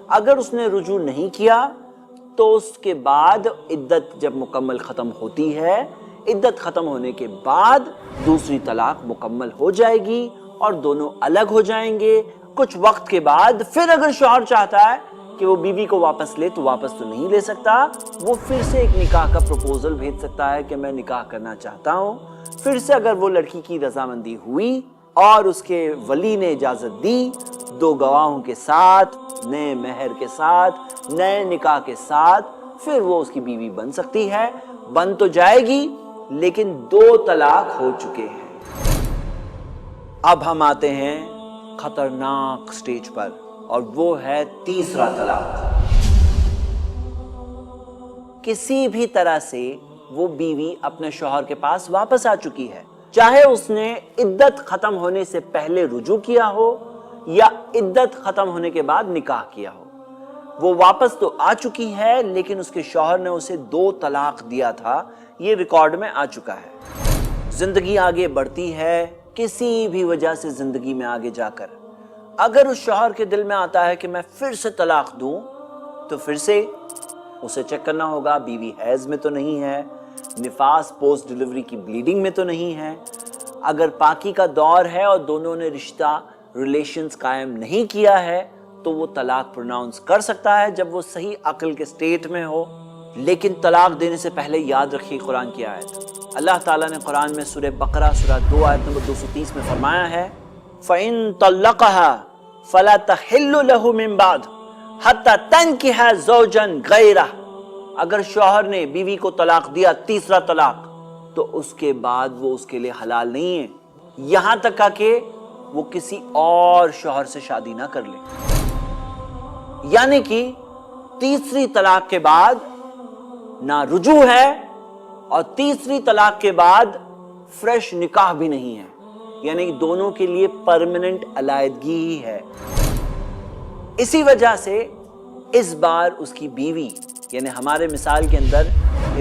اگر اس نے رجوع نہیں کیا تو اس کے بعد عدت جب مکمل ختم ہوتی ہے، عدت ختم ہونے کے بعد دوسری طلاق مکمل ہو جائے گی اور دونوں الگ ہو جائیں گے۔ کچھ وقت کے بعد پھر اگر شوہر چاہتا ہے کہ وہ بیوی کو واپس لے تو واپس تو نہیں لے سکتا، وہ پھر سے ایک نکاح کا پروپوزل بھیج سکتا ہے کہ میں نکاح کرنا چاہتا ہوں۔ پھر سے اگر وہ لڑکی کی رضامندی ہوئی اور اس کے ولی نے اجازت دی، 2 گواہوں کے ساتھ، نئے مہر کے ساتھ، نئے نکاح کے ساتھ، پھر وہ اس کی بیوی بن سکتی ہے۔ بن تو جائے گی لیکن 2 طلاق ہو چکے ہیں۔ اب ہم آتے ہیں خطرناک سٹیج پر، اور وہ ہے تیسرا طلاق۔ کسی بھی طرح سے وہ بیوی اپنے شوہر کے پاس واپس آ چکی ہے، چاہے اس نے عدت ختم ہونے سے پہلے رجوع کیا ہو یا عدت ختم ہونے کے بعد نکاح کیا ہو۔ وہ واپس تو آ چکی ہے لیکن اس کے شوہر نے اسے 2 طلاق دیا تھا، یہ ریکارڈ میں آ چکا ہے۔ زندگی آگے بڑھتی ہے، کسی بھی وجہ سے زندگی میں آگے جا کر اگر اس شوہر کے دل میں آتا ہے کہ میں پھر سے طلاق دوں، تو پھر سے اسے چیک کرنا ہوگا بیوی حیض میں تو نہیں ہے، نفاس پوسٹ ڈیلیوری کی بلیڈنگ میں تو نہیں ہے۔ اگر پاکی کا دور ہے اور دونوں نے رشتہ ریلیشنز قائم نہیں کیا ہے تو وہ طلاق پروناؤنس کر سکتا ہے جب وہ صحیح عقل کے سٹیٹ میں ہو۔ لیکن طلاق دینے سے پہلے یاد رکھیے قرآن کی آیت۔ اللہ تعالیٰ نے قرآن میں سورہ بقرہ سورہ 2 آیت نمبر 230 میں فرمایا ہے فَإِن طَلَّقَهَا فَلَا تَحِلُّ لَهُ مِن بَعْدُ حَتَّى تَنكِحَ زَوْجًا غَيْرَهُ۔ اگر شوہر نے بیوی کو طلاق دیا، تیسرا طلاق، تو اس کے بعد وہ اس کے لیے حلال نہیں ہے یہاں تک کہ وہ کسی اور شوہر سے شادی نہ کر لے۔ یعنی کہ تیسری طلاق کے بعد نہ رجوع ہے اور تیسری طلاق کے بعد فریش نکاح بھی نہیں ہے، یعنی کہ دونوں کے لیے پرماننٹ علیحدگی ہی ہے۔ اسی وجہ سے اس بار اس کی بیوی، یعنی ہمارے مثال کے اندر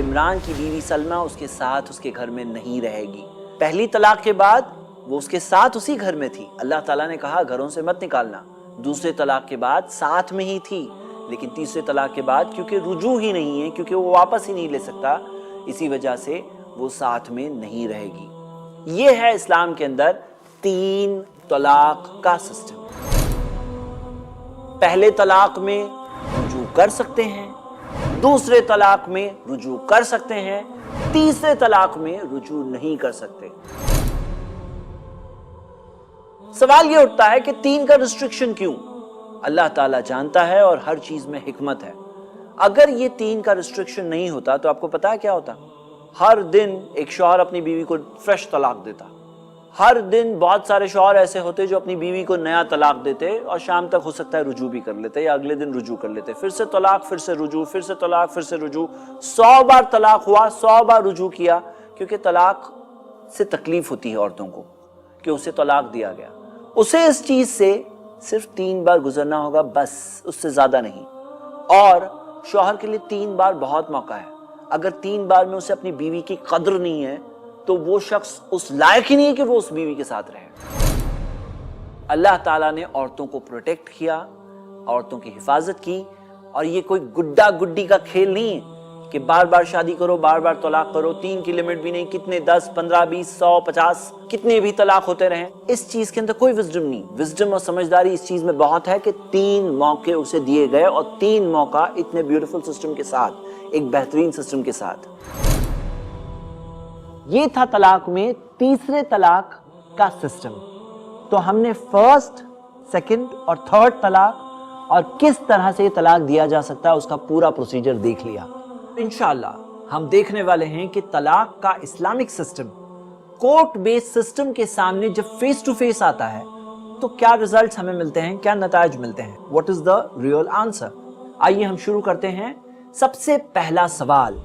عمران کی بیوی سلمہ اس کے ساتھ اس کے گھر میں نہیں رہے گی۔ پہلی طلاق کے بعد وہ اس کے ساتھ اسی گھر میں تھی، اللہ تعالیٰ نے کہا گھروں سے مت نکالنا۔ دوسرے طلاق کے بعد ساتھ میں ہی تھی، لیکن تیسرے طلاق کے بعد کیونکہ رجوع ہی نہیں ہے، کیونکہ وہ واپس ہی نہیں لے سکتا، اسی وجہ سے وہ ساتھ میں نہیں رہے گی۔ یہ ہے اسلام کے اندر 3 طلاق کا سسٹم۔ پہلے طلاق میں رجوع کر سکتے ہیں، دوسرے طلاق میں رجوع کر سکتے ہیں، تیسرے طلاق میں رجوع نہیں کر سکتے۔ سوال یہ اٹھتا ہے کہ 3 کا ریسٹرکشن کیوں؟ اللہ تعالیٰ جانتا ہے اور ہر چیز میں حکمت ہے۔ اگر یہ 3 کا ریسٹرکشن نہیں ہوتا تو آپ کو پتا ہے کیا ہوتا؟ ہر دن ایک شوہر اپنی بیوی کو فریش طلاق دیتا۔ ہر دن بہت سارے شوہر ایسے ہوتے جو اپنی بیوی کو نیا طلاق دیتے اور شام تک ہو سکتا ہے رجوع بھی کر لیتے یا اگلے دن رجوع کر لیتے، پھر سے طلاق، پھر سے رجوع، پھر سے طلاق، پھر سے رجوع۔ 100 بار طلاق ہوا، 100 بار رجوع کیا، کیونکہ طلاق سے تکلیف ہوتی ہے عورتوں کو کہ اسے طلاق دیا گیا۔ اسے اس چیز سے صرف 3 بار گزرنا ہوگا، بس اس سے زیادہ نہیں۔ اور شوہر کے لیے 3 بار بہت موقع ہے۔ اگر 3 بار میں اسے اپنی بیوی کی قدر نہیں ہے تو وہ شخص اس لائق ہی نہیں ہے کہ وہ اس بیوی کے ساتھ رہے۔ اللہ تعالیٰ نے عورتوں کو پروٹیکٹ کیا، عورتوں کی حفاظت کی، اور یہ کوئی گڈا گڈی کا کھیل نہیں ہے کہ بار بار شادی کرو، بار بار طلاق کرو، 3 کی لمٹ بھی نہیں، کتنے 10 15 20 100 50 کتنے بھی طلاق ہوتے رہیں، اس چیز کے اندر کوئی وزڈم نہیں۔ وزڈم اور سمجھداری اس چیز میں بہت ہے کہ 3 موقع اسے دیے گئے، اور 3 موقع اتنے بیوٹیفل سسٹم کے ساتھ، ایک بہترین سسٹم کے ساتھ۔ یہ تھا طلاق میں تیسرے طلاق کا سسٹم۔ تو ہم نے فرسٹ، سیکنڈ اور تھرڈ طلاق اور کس طرح سے یہ طلاق دیا جا سکتا ہے اس کا پورا پروسیجر دیکھ لیا۔ انشاءاللہ ہم دیکھنے والے ہیں کہ طلاق کا Islamic system court base system کے سامنے جب فیس ٹو فیس آتا ہے تو کیا ریزلٹس ہمیں ملتے ہیں، کیا نتائج ملتے ہیں، what is the real answer. آئیے ہم شروع کرتے ہیں۔ سب سے پہلا سوال،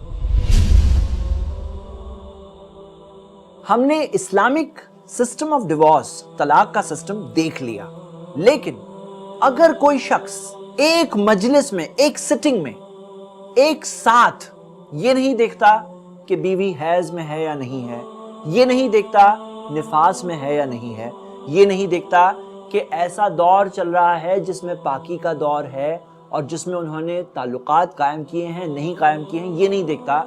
ہم نے اسلامک سسٹم آف ڈیورس، طلاق کا سسٹم دیکھ لیا، لیکن اگر کوئی شخص ایک مجلس میں، ایک سٹنگ میں، ایک ساتھ یہ نہیں دیکھتا کہ بیوی حیض میں ہے یا نہیں ہے، یہ نہیں دیکھتا نفاس میں ہے یا نہیں ہے، یہ نہیں دیکھتا کہ ایسا دور چل رہا ہے جس میں پاکی کا دور ہے اور جس میں انہوں نے تعلقات قائم کیے ہیں نہیں قائم کیے ہیں، یہ نہیں دیکھتا،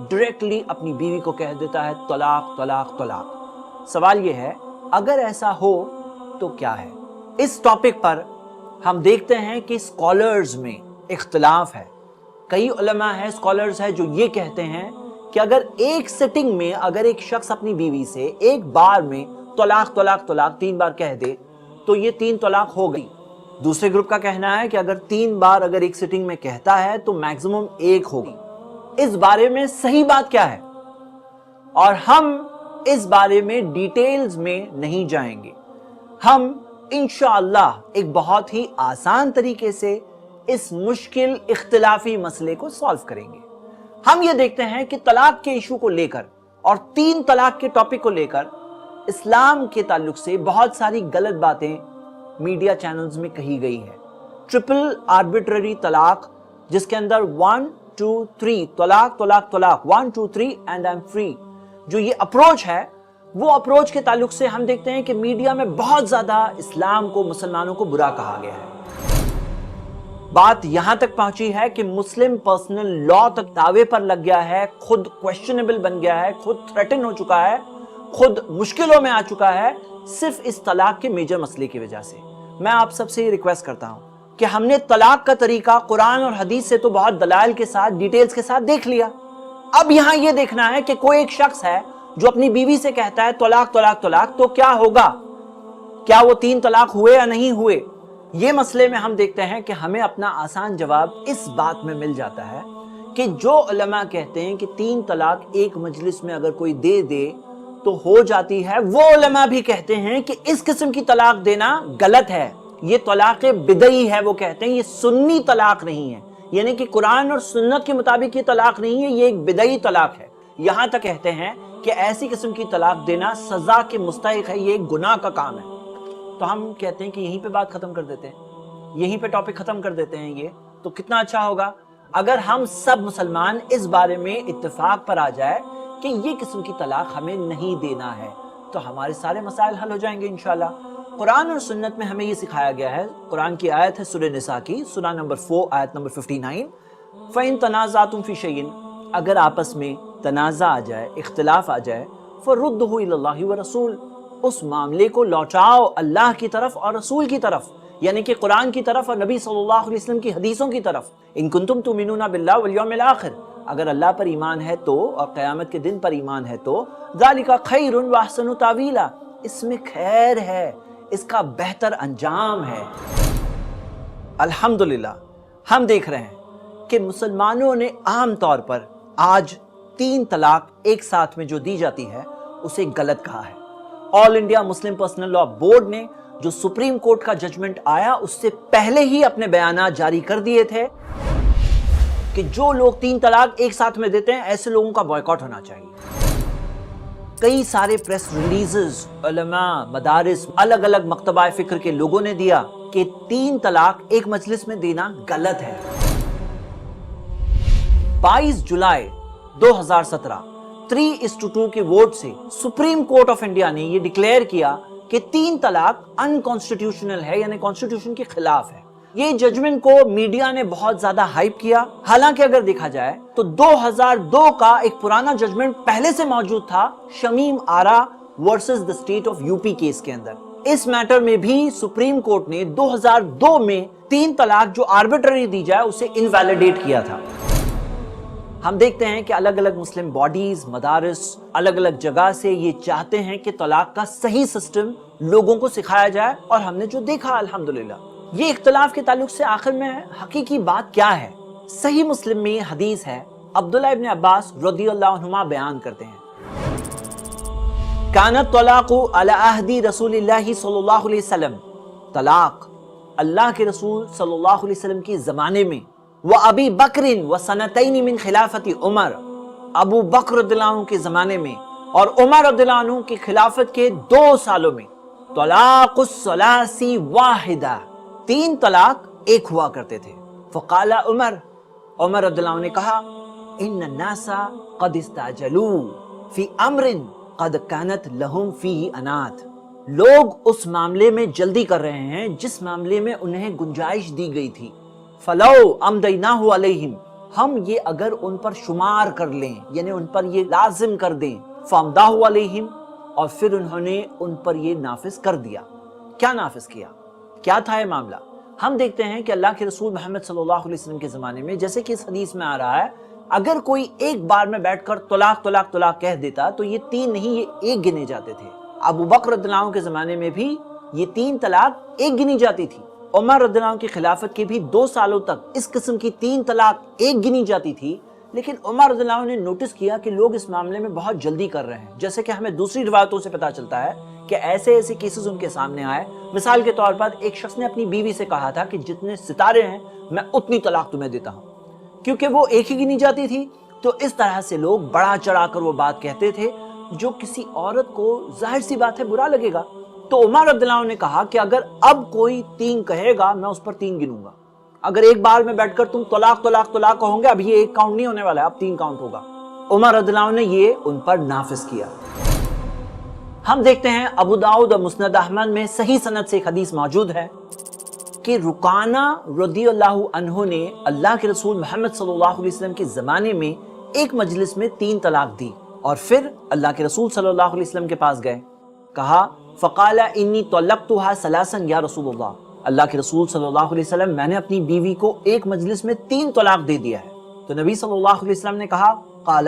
ڈائریکٹلی اپنی بیوی کو کہہ دیتا ہے طلاق طلاق طلاق۔ سوال یہ ہے اگر ایسا ہو تو کیا ہے؟ اس ٹاپک پر ہم دیکھتے ہیں کہ اسکالرز میں اختلاف ہے۔ کئی علماء ہیں، اسکالرز ہیں جو یہ کہتے ہیں کہ اگر ایک سٹنگ میں اگر ایک شخص اپنی بیوی سے ایک بار میں طلاق طلاق طلاق 3 بار کہہ دے تو یہ 3 طلاق ہو گئی۔ دوسرے گروپ کا کہنا ہے کہ اگر 3 بار اگر ایک سٹنگ میں کہتا ہے تو میکسیمم 1 ہوگی۔ اس بارے میں صحیح بات کیا ہے؟ اور ہم اس بارے میں ڈیٹیلز میں نہیں جائیں گے، ہم انشاءاللہ ایک بہت ہی آسان طریقے سے اس مشکل اختلافی مسئلے کو سالو کریں گے۔ ہم یہ دیکھتے ہیں کہ طلاق کے ایشو کو لے کر اور 3 طلاق کے ٹاپک کو لے کر اسلام کے تعلق سے بہت ساری غلط باتیں میڈیا چینلز میں کہی گئی ہے۔ ٹرپل آربیٹرری طلاق، جس کے اندر 1 2 3 طلاق طلاق طلاق 1 2 3 اینڈ آئی ایم فری، جو یہ اپروچ ہے، وہ اپروچ کے تعلق سے ہم دیکھتے ہیں کہ میڈیا میں بہت زیادہ اسلام کو، مسلمانوں کو برا کہا گیا ہے۔ بات یہاں تک پہنچی ہے کہ مسلم پرسنل لا تک دعوے پر لگ گیا ہے، خود کویسچنیبل بن گیا ہے، خود تھریٹن ہو چکا ہے، خود مشکلوں میں آ چکا ہے، صرف اس طلاق کے میجر مسئلے کی وجہ سے۔ میں آپ سب سے یہ ریکویسٹ کرتا ہوں کہ ہم نے طلاق کا طریقہ قرآن اور حدیث سے تو بہت دلائل کے ساتھ، ڈیٹیلز کے ساتھ دیکھ لیا۔ اب یہاں یہ دیکھنا ہے کہ کوئی ایک شخص ہے جو اپنی بیوی سے کہتا ہے طلاق طلاق طلاق، تو کیا ہوگا؟ کیا وہ 3 طلاق ہوئے یا نہیں ہوئے؟ یہ مسئلے میں ہم دیکھتے ہیں کہ ہمیں اپنا آسان جواب اس بات میں مل جاتا ہے کہ جو علماء کہتے ہیں کہ 3 طلاق ایک مجلس میں اگر کوئی دے دے تو ہو جاتی ہے، وہ علماء بھی کہتے ہیں کہ اس قسم کی طلاق دینا غلط ہے، یہ طلاق بدعی ہے۔ وہ کہتے ہیں یہ سنی طلاق نہیں ہے، یعنی کہ قرآن اور سنت کے مطابق یہ طلاق نہیں ہے، یہ ایک بدعی طلاق ہے۔ یہاں تک کہتے ہیں کہ ایسی قسم کی طلاق دینا سزا کے مستحق ہے، یہ ایک گناہ کا کام ہے۔ تو ہم کہتے ہیں کہ یہیں پہ بات ختم کر دیتے ہیں، یہیں پہ ٹاپک ختم کر دیتے ہیں۔ یہ تو کتنا اچھا ہوگا اگر ہم سب مسلمان اس بارے میں اتفاق پر آ جائے کہ یہ قسم کی طلاق ہمیں نہیں دینا ہے، تو ہمارے سارے مسائل حل ہو جائیں گے انشاءاللہ۔ قرآن اور سنت میں ہمیں یہ سکھایا گیا ہے، قرآن کی آیت ہے سورہ نساء کی، سورہ نمبر 4 آیت نمبر 59، فَإِن تَنَازَعْتُمْ فِي شَيْءٍ، اگر آپس میں تنازع آ جائے، اختلاف آ جائے، فَرُدُّهُ إِلَى اللَّهِ وَرَسُولِهِ، اس معاملے کو لوٹاؤ اللہ کی طرف اور رسول کی طرف، یعنی کہ قرآن کی طرف اور نبی صلی اللہ علیہ وسلم کی حدیثوں کی طرف۔ ان کنتم تؤمنون باللہ والیوم الآخر، اگر اللہ پر ایمان ہے تو اور قیامت کے دن پر ایمان ہے تو، ذالک خیر واحسن تاویلا، اس میں خیر ہے، اس کا بہتر انجام ہے۔ الحمدللہ ہم دیکھ رہے ہیں کہ مسلمانوں نے عام طور پر آج 3 طلاق ایک ساتھ میں جو دی جاتی ہے اسے غلط کہا ہے۔ آل انڈیا مسلم پرسنل لا بورڈ نے جو سپریم کورٹ کا ججمنٹ آیا اس سے پہلے ہی اپنے بیانات جاری کر دیے تھے کہ جو لوگ 3 طلاق ایک ساتھ میں دیتے ہیں ایسے لوگوں کا بائیکاٹ ہونا چاہیے۔ کئی سارے پریس ریلیزز، علماء، مدارس، الگ الگ مکتبہ فکر کے لوگوں نے دیا کہ 3 طلاق ایک مجلس میں دینا غلط ہے۔ 22 جولائی 2017 3:2 کے ووٹ سے سپریم کورٹ آف انڈیا نے یہ ڈکلیئر کیا کہ 3 طلاق ان کانسٹیٹیوشنل ہے، یعنی کانسٹیٹیوشن کے خلاف ہے۔ یہ ججمنٹ کو میڈیا نے بہت زیادہ ہائپ کیا، حالانکہ اگر دیکھا جائے تو 2002 کا ایک پرانا ججمنٹ پہلے سے موجود تھا Shamim Ara versus the state of U P case کے اندر۔ اس میٹر میں بھی سپریم کورٹ نے 2002 میں 3 طلاق جو آربیٹری دی جائے اسے انویلیڈیٹ کیا تھا۔ ہم دیکھتے ہیں کہ الگ الگ مسلم باڈیز، مدارس، الگ الگ جگہ سے یہ چاہتے ہیں کہ طلاق کا صحیح سسٹم لوگوں کو سکھایا جائے، اور ہم نے جو دیکھا الحمدللہ۔ یہ اختلاف کے تعلق سے آخر میں حقیقی بات کیا ہے؟ صحیح مسلم میں یہ حدیث ہے، عبداللہ ابن عباس رضی اللہ عنہما بیان کرتے ہیں، کانت طلاق علی عہد رسول اللہ صلی اللہ علیہ وسلم، طلاق اللہ کے رسول صلی اللہ علیہ وسلم کے زمانے میں، وَأَبِي بَكْرٍ وَسَنَتَيْنِ مِنْ خِلَافَةِ عمر، ابو بکر رضی اللہ عنہ کے زمانے میں اور عمر رضی اللہ عنہ کی خلافت کے 2 سالوں میں، طلاق الثلاث واحدہ، 3 طلاق ایک ہوا کرتے تھے۔ فقال عمر رضی اللہ عنہ نے کہا، ان الناس قد استعجلوا فی امر قد كانت لهم فیہ انات، لوگ اس معاملے میں جلدی کر رہے ہیں جس معاملے میں انہیں گنجائش دی گئی تھی۔ فلو امدیناہ علیہم، ہم یہ اگر ان پر شمار کر لیں، یعنی ان پر یہ لازم کر دیں، فامداہ علیہم، اور پھر انہوں نے ان پر یہ نافذ کر دیا۔ کیا نافذ کیا؟ کیا تھا یہ معاملہ؟ ہم دیکھتے ہیں کہ اللہ کے رسول محمد صلی اللہ علیہ وسلم کے زمانے میں، جیسے کہ اس حدیث میں آ رہا ہے، اگر کوئی ایک بار میں بیٹھ کر طلاق طلاق طلاق کہہ دیتا تو یہ 3 نہیں، یہ 1 گنے جاتے تھے۔ ابو بکر رضی اللہ عنہ کے زمانے میں بھی یہ 3 طلاق 1 گنی جاتی تھی۔ عمر رضی اللہ عنہ کی خلافت کے بھی 2 سالوں تک اس قسم کی 3 طلاق 1 گنی جاتی تھی، لیکن عمر رضی اللہ عنہ نے نوٹس کیا کہ لوگ اس معاملے میں بہت جلدی کر رہے ہیں، جیسے کہ ہمیں دوسری روایتوں سے پتا چلتا ہے کہ ایسے کیسز ان کے سامنے آئے۔ مثال کے طور پر ایک شخص نے اپنی بیوی سے کہا تھا کہ جتنے ستارے ہیں میں اتنی طلاق تمہیں دیتا ہوں، کیونکہ وہ 1 ہی گنی جاتی تھی۔ تو اس طرح سے لوگ بڑا چڑھا کر وہ بات کہتے تھے جو کسی عورت کو ظاہر سی بات ہے برا لگے گا۔ تو عمر رضی اللہ عنہ نے کہا کہ اگر اب کوئی 3 کہے گا میں اس پر 3 گنوں گا، اگر ایک بار میں بیٹھ کر تم طلاق طلاق طلاق کہو گے، اب یہ 1 کاؤنٹ نہیں ہونے والا ہے، اب 3 کاؤنٹ ہوگا۔ عمر رضی اللہ عنہ نے یہ ان پر نافذ کیا۔ ہم دیکھتے ہیں ابو داؤد اور مسند احمد میں صحیح سند سے ایک حدیث موجود ہے کہ رکانہ رضی اللہ عنہ نے اللہ کے رسول محمد صلی اللہ علیہ وسلم کے زمانے میں ایک مجلس میں 3 طلاق دی، اور پھر اللہ کے رسول صلی اللہ علیہ وسلم کے پاس گئے، کہا فقال انی طلقتها ثلاثا یا رسول اللہ، اللہ کے رسول صلی اللہ علیہ وسلم میں نے اپنی بیوی کو ایک مجلس میں 3 طلاق دے دیا ہے۔ تو نبی صلی اللہ علیہ وسلم نے کہا قال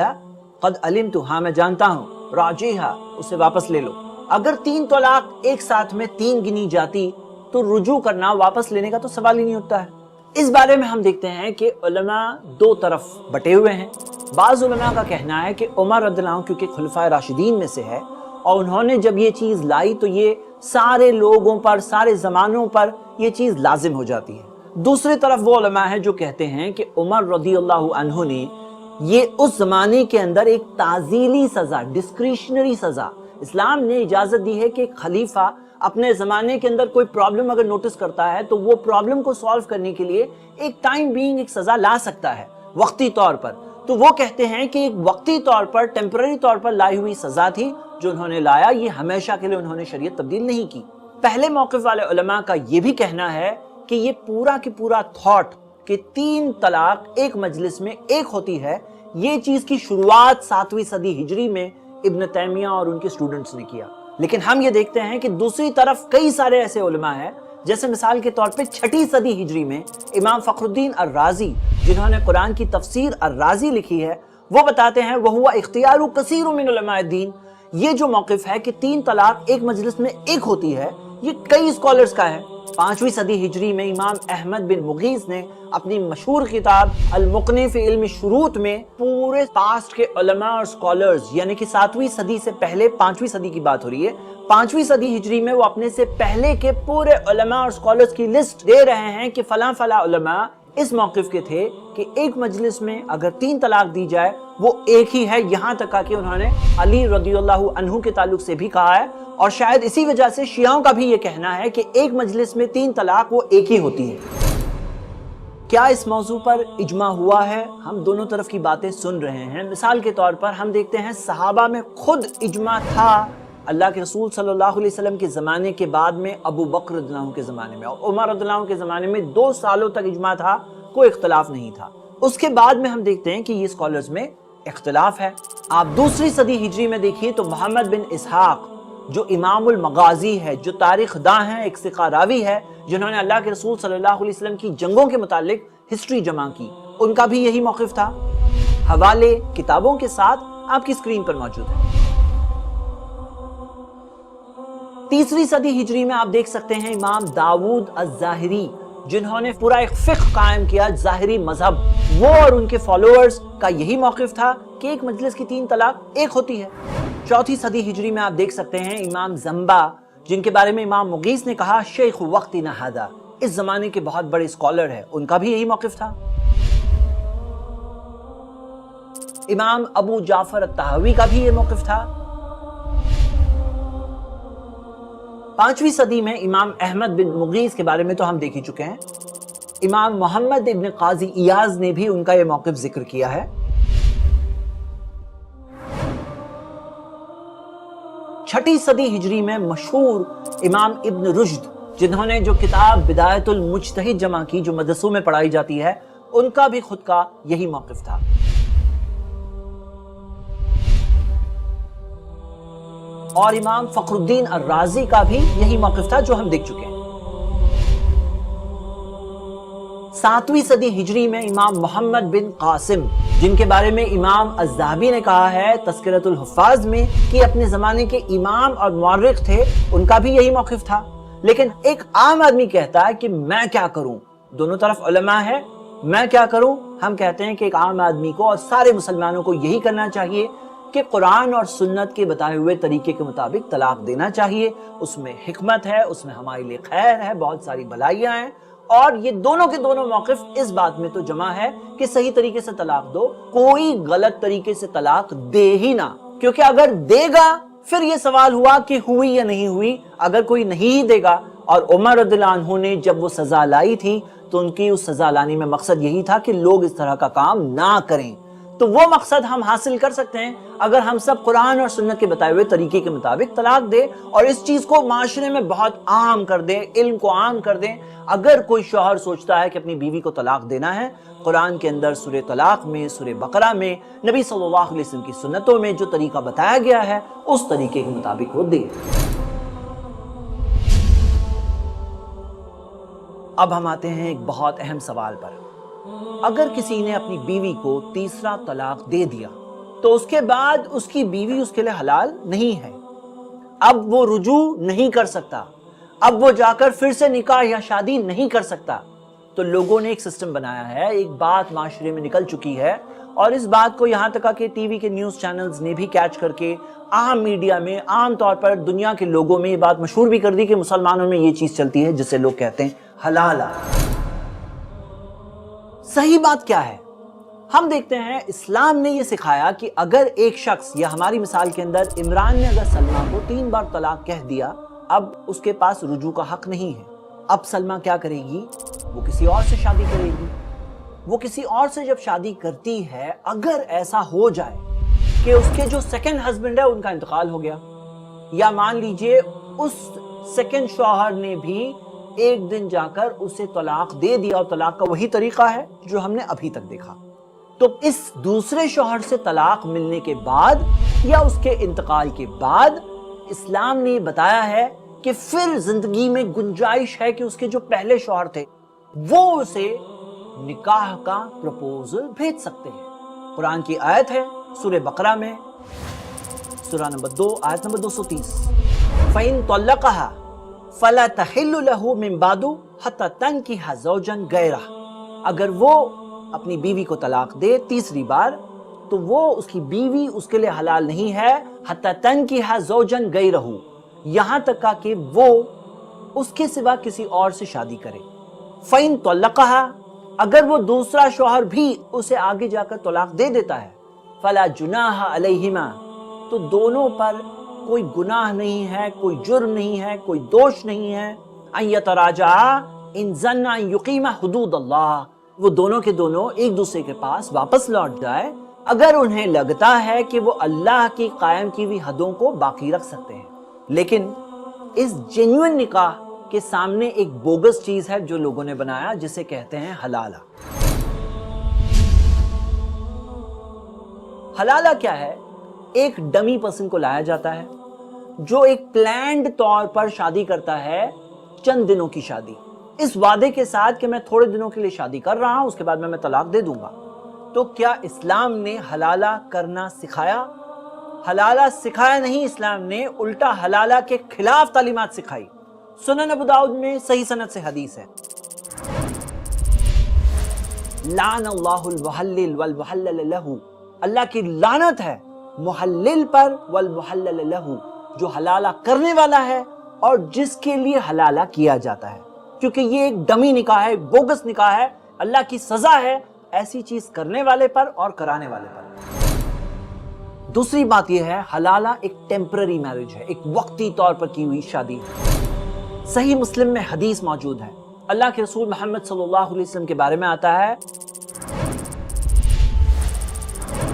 قد علمت، ہاں میں جانتا ہوں، راجعها، اسے واپس لے لو۔ اگر 3 طلاق ایک ساتھ میں 3 گنی جاتی تو رجوع کرنا، واپس لینے کا تو سوال ہی نہیں ہوتا ہے۔ اس بارے میں ہم دیکھتے ہیں کہ علماء 2 طرف بٹے ہوئے ہیں۔ بعض علماء کا کہنا ہے کہ عمر رضی اللہ عنہ کیونکہ خلفائے راشدین میں سے ہے اور انہوں نے جب یہ چیز لائی تو یہ سارے لوگوں پر، سارے زمانوں پر یہ چیز لازم ہو جاتی ہے۔ دوسری طرف وہ علماء ہیں جو کہتے ہیں کہ عمر رضی اللہ عنہ نے یہ اس زمانے کے اندر ایک تعزیلی سزا، ڈسکریشنری سزا، اسلام نے اجازت دی ہے کہ خلیفہ اپنے زمانے کے اندر کوئی پرابلم اگر نوٹس کرتا ہے تو وہ پرابلم کو سالو کرنے کے لیے ایک ٹائم بینگ ایک سزا لا سکتا ہے وقتی طور پر۔ تو وہ کہتے ہیں کہ ایک وقتی طور پر، ٹیمپرری طور پر لائی ہوئی سزا تھی جو انہوں نے لایا، یہ ہمیشہ کے لیے انہوں نے شریعت تبدیل نہیں کی۔ پہلے موقف والے علماء کا یہ بھی کہنا ہے کہ یہ پورا کی پورا تھاٹ کہ 3 طلاق ایک مجلس میں ایک ہوتی ہے، یہ چیز کی شروعات 7ویں صدی ہجری میں ابن تیمیہ اور ان کے اسٹوڈنٹس نے کیا۔ لیکن ہم یہ دیکھتے ہیں کہ دوسری طرف کئی سارے ایسے علماء ہیں، جیسے مثال کے طور پہ 6 صدی ہجری میں امام فخر الدین الرازی، جنہوں نے قرآن کی تفسیر الرازی لکھی ہے، وہ بتاتے ہیں وَهُوَ اِخْتِيَارُ كَثِيرٌ مِّنْ عُلَمَاءِ الدِّينِ، یہ جو موقف ہے کہ 3 طلاق ایک مجلس میں ایک ہوتی ہے، یہ کئی اسکالرز کا ہے۔ 5ویں صدی ہجری میں امام احمد بن مغیث نے اپنی مشہور کتاب المقنع فی علم الشروط میں پورے پاسٹ کے علماء اور اسکالرز، یعنی کہ 7ویں صدی سے پہلے 5ویں صدی کی بات ہو رہی ہے، 5ویں صدی ہجری میں وہ اپنے سے پہلے کے پورے علماء اور اسکالرز کی لسٹ دے رہے ہیں کہ فلاں فلاں علماء اس موقف کے تھے کہ ایک مجلس میں اگر 3 طلاق دی جائے وہ ایک ہی ہے، یہاں تک کہ انہوں نے علی رضی اللہ عنہ کے تعلق سے بھی کہا ہے، اور شاید اسی وجہ سے شیعوں کا بھی یہ کہنا ہے کہ ایک مجلس میں 3 طلاق وہ ایک ہی ہوتی ہے۔ کیا اس موضوع پر اجماع ہوا ہے؟ ہم دونوں طرف کی باتیں سن رہے ہیں۔ مثال کے طور پر ہم دیکھتے ہیں صحابہ میں خود اجماع تھا اللہ کے رسول صلی اللہ علیہ وسلم کے زمانے کے بعد میں ابو بکر رضی اللہ عنہ کے زمانے میں اور عمر رضی اللہ عنہ کے زمانے میں 2 سالوں تک اجماع تھا، کوئی اختلاف نہیں تھا۔ اس کے بعد میں ہم دیکھتے ہیں کہ یہ اسکالرز میں اختلاف ہے۔ آپ دوسری صدی ہجری میں دیکھیے تو محمد بن اسحاق جو امام المغازی ہے، جو تاریخ داں ہیں، ایک ثقہ راوی ہے، جنہوں نے اللہ کے رسول صلی اللہ علیہ وسلم کی جنگوں کے متعلق ہسٹری جمع کی، ان کا بھی یہی موقف تھا۔ حوالے کتابوں کے ساتھ آپ کی اسکرین پر موجود ہے۔ تیسری صدی ہجری میں آپ دیکھ سکتے ہیں امام داؤد الظاہری، جنہوں نے پورا ایک فقہ قائم کیا، ظاہری مذہب۔ وہ اور ان کے فالوورز کا یہی موقف تھا کہ ایک مجلس کی 3 طلاق ایک ہوتی ہے۔ چوتھی صدی ہجری میں آپ دیکھ سکتے ہیں امام زنبا، جن کے بارے میں امام مغیث نے کہا شیخ وقتنا ھذا، اس زمانے کے بہت بڑے اسکالر ہیں، ان کا بھی یہی موقف تھا۔ امام ابو جعفر الطحاوی کا بھی یہ موقف تھا۔ 5ویں صدی میں امام احمد بن مغیث کے بارے میں تو ہم دیکھ ہی چکے ہیں۔ امام محمد ابن قاضی ایاز نے بھی ان کا یہ موقف ذکر کیا ہے۔ 6ٹھی صدی ہجری میں مشہور امام ابن رشد، جنہوں نے جو کتاب بدایت المجتہد جمع کی، جو مدرسوں میں پڑھائی جاتی ہے، ان کا بھی خود کا یہی موقف تھا۔ اور امام فخر الدین الرازی کا بھی یہی موقف تھا جو ہم دیکھ چکے ہیں۔ 7ویں صدی ہجری میں امام محمد بن قاسم، جن کے بارے میں امام الذہبی نے کہا ہے تذکرۃ الحفاظ میں کہ اپنے زمانے کے امام اور مورخ تھے، ان کا بھی یہی موقف تھا۔ لیکن ایک عام آدمی کہتا ہے کہ میں کیا کروں، دونوں طرف علماء ہے، میں کیا کروں؟ ہم کہتے ہیں کہ ایک عام آدمی کو اور سارے مسلمانوں کو یہی کرنا چاہیے کہ قرآن اور سنت کے بتائے ہوئے طریقے کے مطابق طلاق دینا چاہیے۔ اس میں حکمت ہے، اس میں ہمارے لیے خیر ہے، بہت ساری بھلائیاں ہیں، اور یہ دونوں کے دونوں موقف اس بات میں تو جمع ہے کہ صحیح طریقے سے طلاق دو، کوئی غلط طریقے سے طلاق دے ہی نہ، کیونکہ اگر دے گا پھر یہ سوال ہوا کہ ہوئی یا نہیں ہوئی۔ اگر کوئی نہیں دے گا، اور عمر رضی اللہ عنہ نے جب وہ سزا لائی تھی تو ان کی اس سزا لانے میں مقصد یہی تھا کہ لوگ اس طرح کا کام نہ کریں، تو وہ مقصد ہم حاصل کر سکتے ہیں اگر ہم سب قرآن اور سنت کے بتائے ہوئے طریقے کے مطابق طلاق دیں اور اس چیز کو معاشرے میں بہت عام کر دیں، علم کو عام کر دیں۔ اگر کوئی شوہر سوچتا ہے کہ اپنی بیوی کو طلاق دینا ہے، قرآن کے اندر سورہ طلاق میں، سورہ بقرہ میں، نبی صلی اللہ علیہ وسلم کی سنتوں میں جو طریقہ بتایا گیا ہے اس طریقے کے مطابق وہ دے۔ اب ہم آتے ہیں ایک بہت اہم سوال پر۔ اگر کسی نے اپنی بیوی کو تیسرا طلاق دے دیا تو اس کے بعد اس کی بیوی اس کے لیے حلال نہیں ہے، اب وہ رجوع نہیں کر سکتا، اب وہ جا کر پھر سے نکاح یا شادی نہیں کر سکتا۔ تو لوگوں نے ایک سسٹم بنایا ہے، ایک بات معاشرے میں نکل چکی ہے، اور اس بات کو یہاں تک کہ ٹی وی کے نیوز چینلز نے بھی کیچ کر کے عام میڈیا میں، عام طور پر دنیا کے لوگوں میں یہ بات مشہور بھی کر دی کہ مسلمانوں میں یہ چیز چلتی ہے جسے لوگ کہتے ہیں حلال۔ صحیح بات کیا ہے؟ ہم دیکھتے ہیں اسلام نے یہ سکھایا کہ اگر ایک شخص، یا ہماری مثال کے اندر عمران نے اگر سلمہ کو 3 بار طلاق کہہ دیا، اب اس کے پاس رجوع کا حق نہیں ہے۔ اب سلمہ کیا کرے گی؟ وہ کسی اور سے شادی کرے گی۔ وہ کسی اور سے جب شادی کرتی ہے، اگر ایسا ہو جائے کہ اس کے جو سیکنڈ ہسبینڈ ہے ان کا انتقال ہو گیا، یا مان لیجئے اس سیکنڈ شوہر نے بھی ایک دن جا کر اسے طلاق دے دیا، اور طلاق کا وہی طریقہ ہے جو ہم نے ابھی تک دیکھا، تو اس دوسرے شوہر سے طلاق ملنے کے بعد یا اس کے انتقال کے بعد اسلام نے بتایا ہے کہ پھر زندگی میں گنجائش ہے کہ اس کے جو پہلے شوہر تھے وہ اسے نکاح کا پروپوزل بھیج سکتے ہیں۔ قرآن کی آیت ہے سورہ بقرہ میں، سورہ نمبر 2 آیت نمبر 230، فَإِن طَلَّقَهَا فَلَا تَحِلُّ لَهُ مِن بَعْدُ حَتَّى تَنكِحَ زَوْجًا غَيْرَهُ۔ اگر وہ اپنی بیوی کو طلاق دے تیسری بار تو وہ اس کی بیوی اس کے لیے حلال نہیں ہے، حَتَّى تَنكِحَ زَوْجًا غَيْرَهُ، یہاں تک کہ وہ اس کے سوا کسی اور سے شادی کرے۔ فَإِن طَلَّقَهَا، اگر وہ دوسرا شوہر بھی اسے آگے جا کر طلاق دے دیتا ہے، فَلَا جُنَاحَ عَلَيْهِمَا، تو دونوں پر کوئی گناہ نہیں ہے، کوئی جرم نہیں ہے، کوئی دوش نہیں ہے، ان یتراجعا ان ظنا ان یقیما حدود اللہ، وہ دونوں کے دونوں ایک دوسرے کے پاس واپس لوٹ جائے اگر انہیں لگتا ہے کہ وہ اللہ کی قائم کی ہوئی حدوں کو باقی رکھ سکتے ہیں. لیکن اس جینوئن نکاح کے سامنے ایک بوگس چیز ہے جو لوگوں نے بنایا، جسے کہتے ہیں حلالہ. حلالہ کیا ہے؟ ایک ڈمی پرسن کو لایا جاتا ہے جو ایک پلانڈ طور پر شادی کرتا ہے، چند دنوں کی شادی، اس وعدے کے ساتھ کہ میں تھوڑے دنوں کے لیے شادی کر رہا ہوں، اس کے بعد میں طلاق دے دوں گا. تو کیا اسلام نے حلالہ کرنا سکھایا؟ حلالہ سکھایا نہیں، اسلام نے الٹا حلالہ کے خلاف تعلیمات سکھائی. سنن ابو داؤد میں صحیح سند سے حدیث ہے، لعن اللہ المحلل والمحلل لہ، اللہ کی لعنت ہے محلل پر والمحلل لہ، جو حلالہ کرنے والا ہے اور جس کے لیے حلالہ کیا جاتا ہے، کیونکہ یہ ایک ڈمی نکاح ہے، بوگس نکاح ہے. اللہ کی سزا ہے ایسی چیز کرنے والے پر اور کرانے والے پر. دوسری بات یہ ہے، حلالہ ایک ٹیمپرری میرج ہے، ایک وقتی طور پر کی ہوئی شادی ہے. صحیح مسلم میں حدیث موجود ہے، اللہ کے رسول محمد صلی اللہ علیہ وسلم کے بارے میں آتا ہے،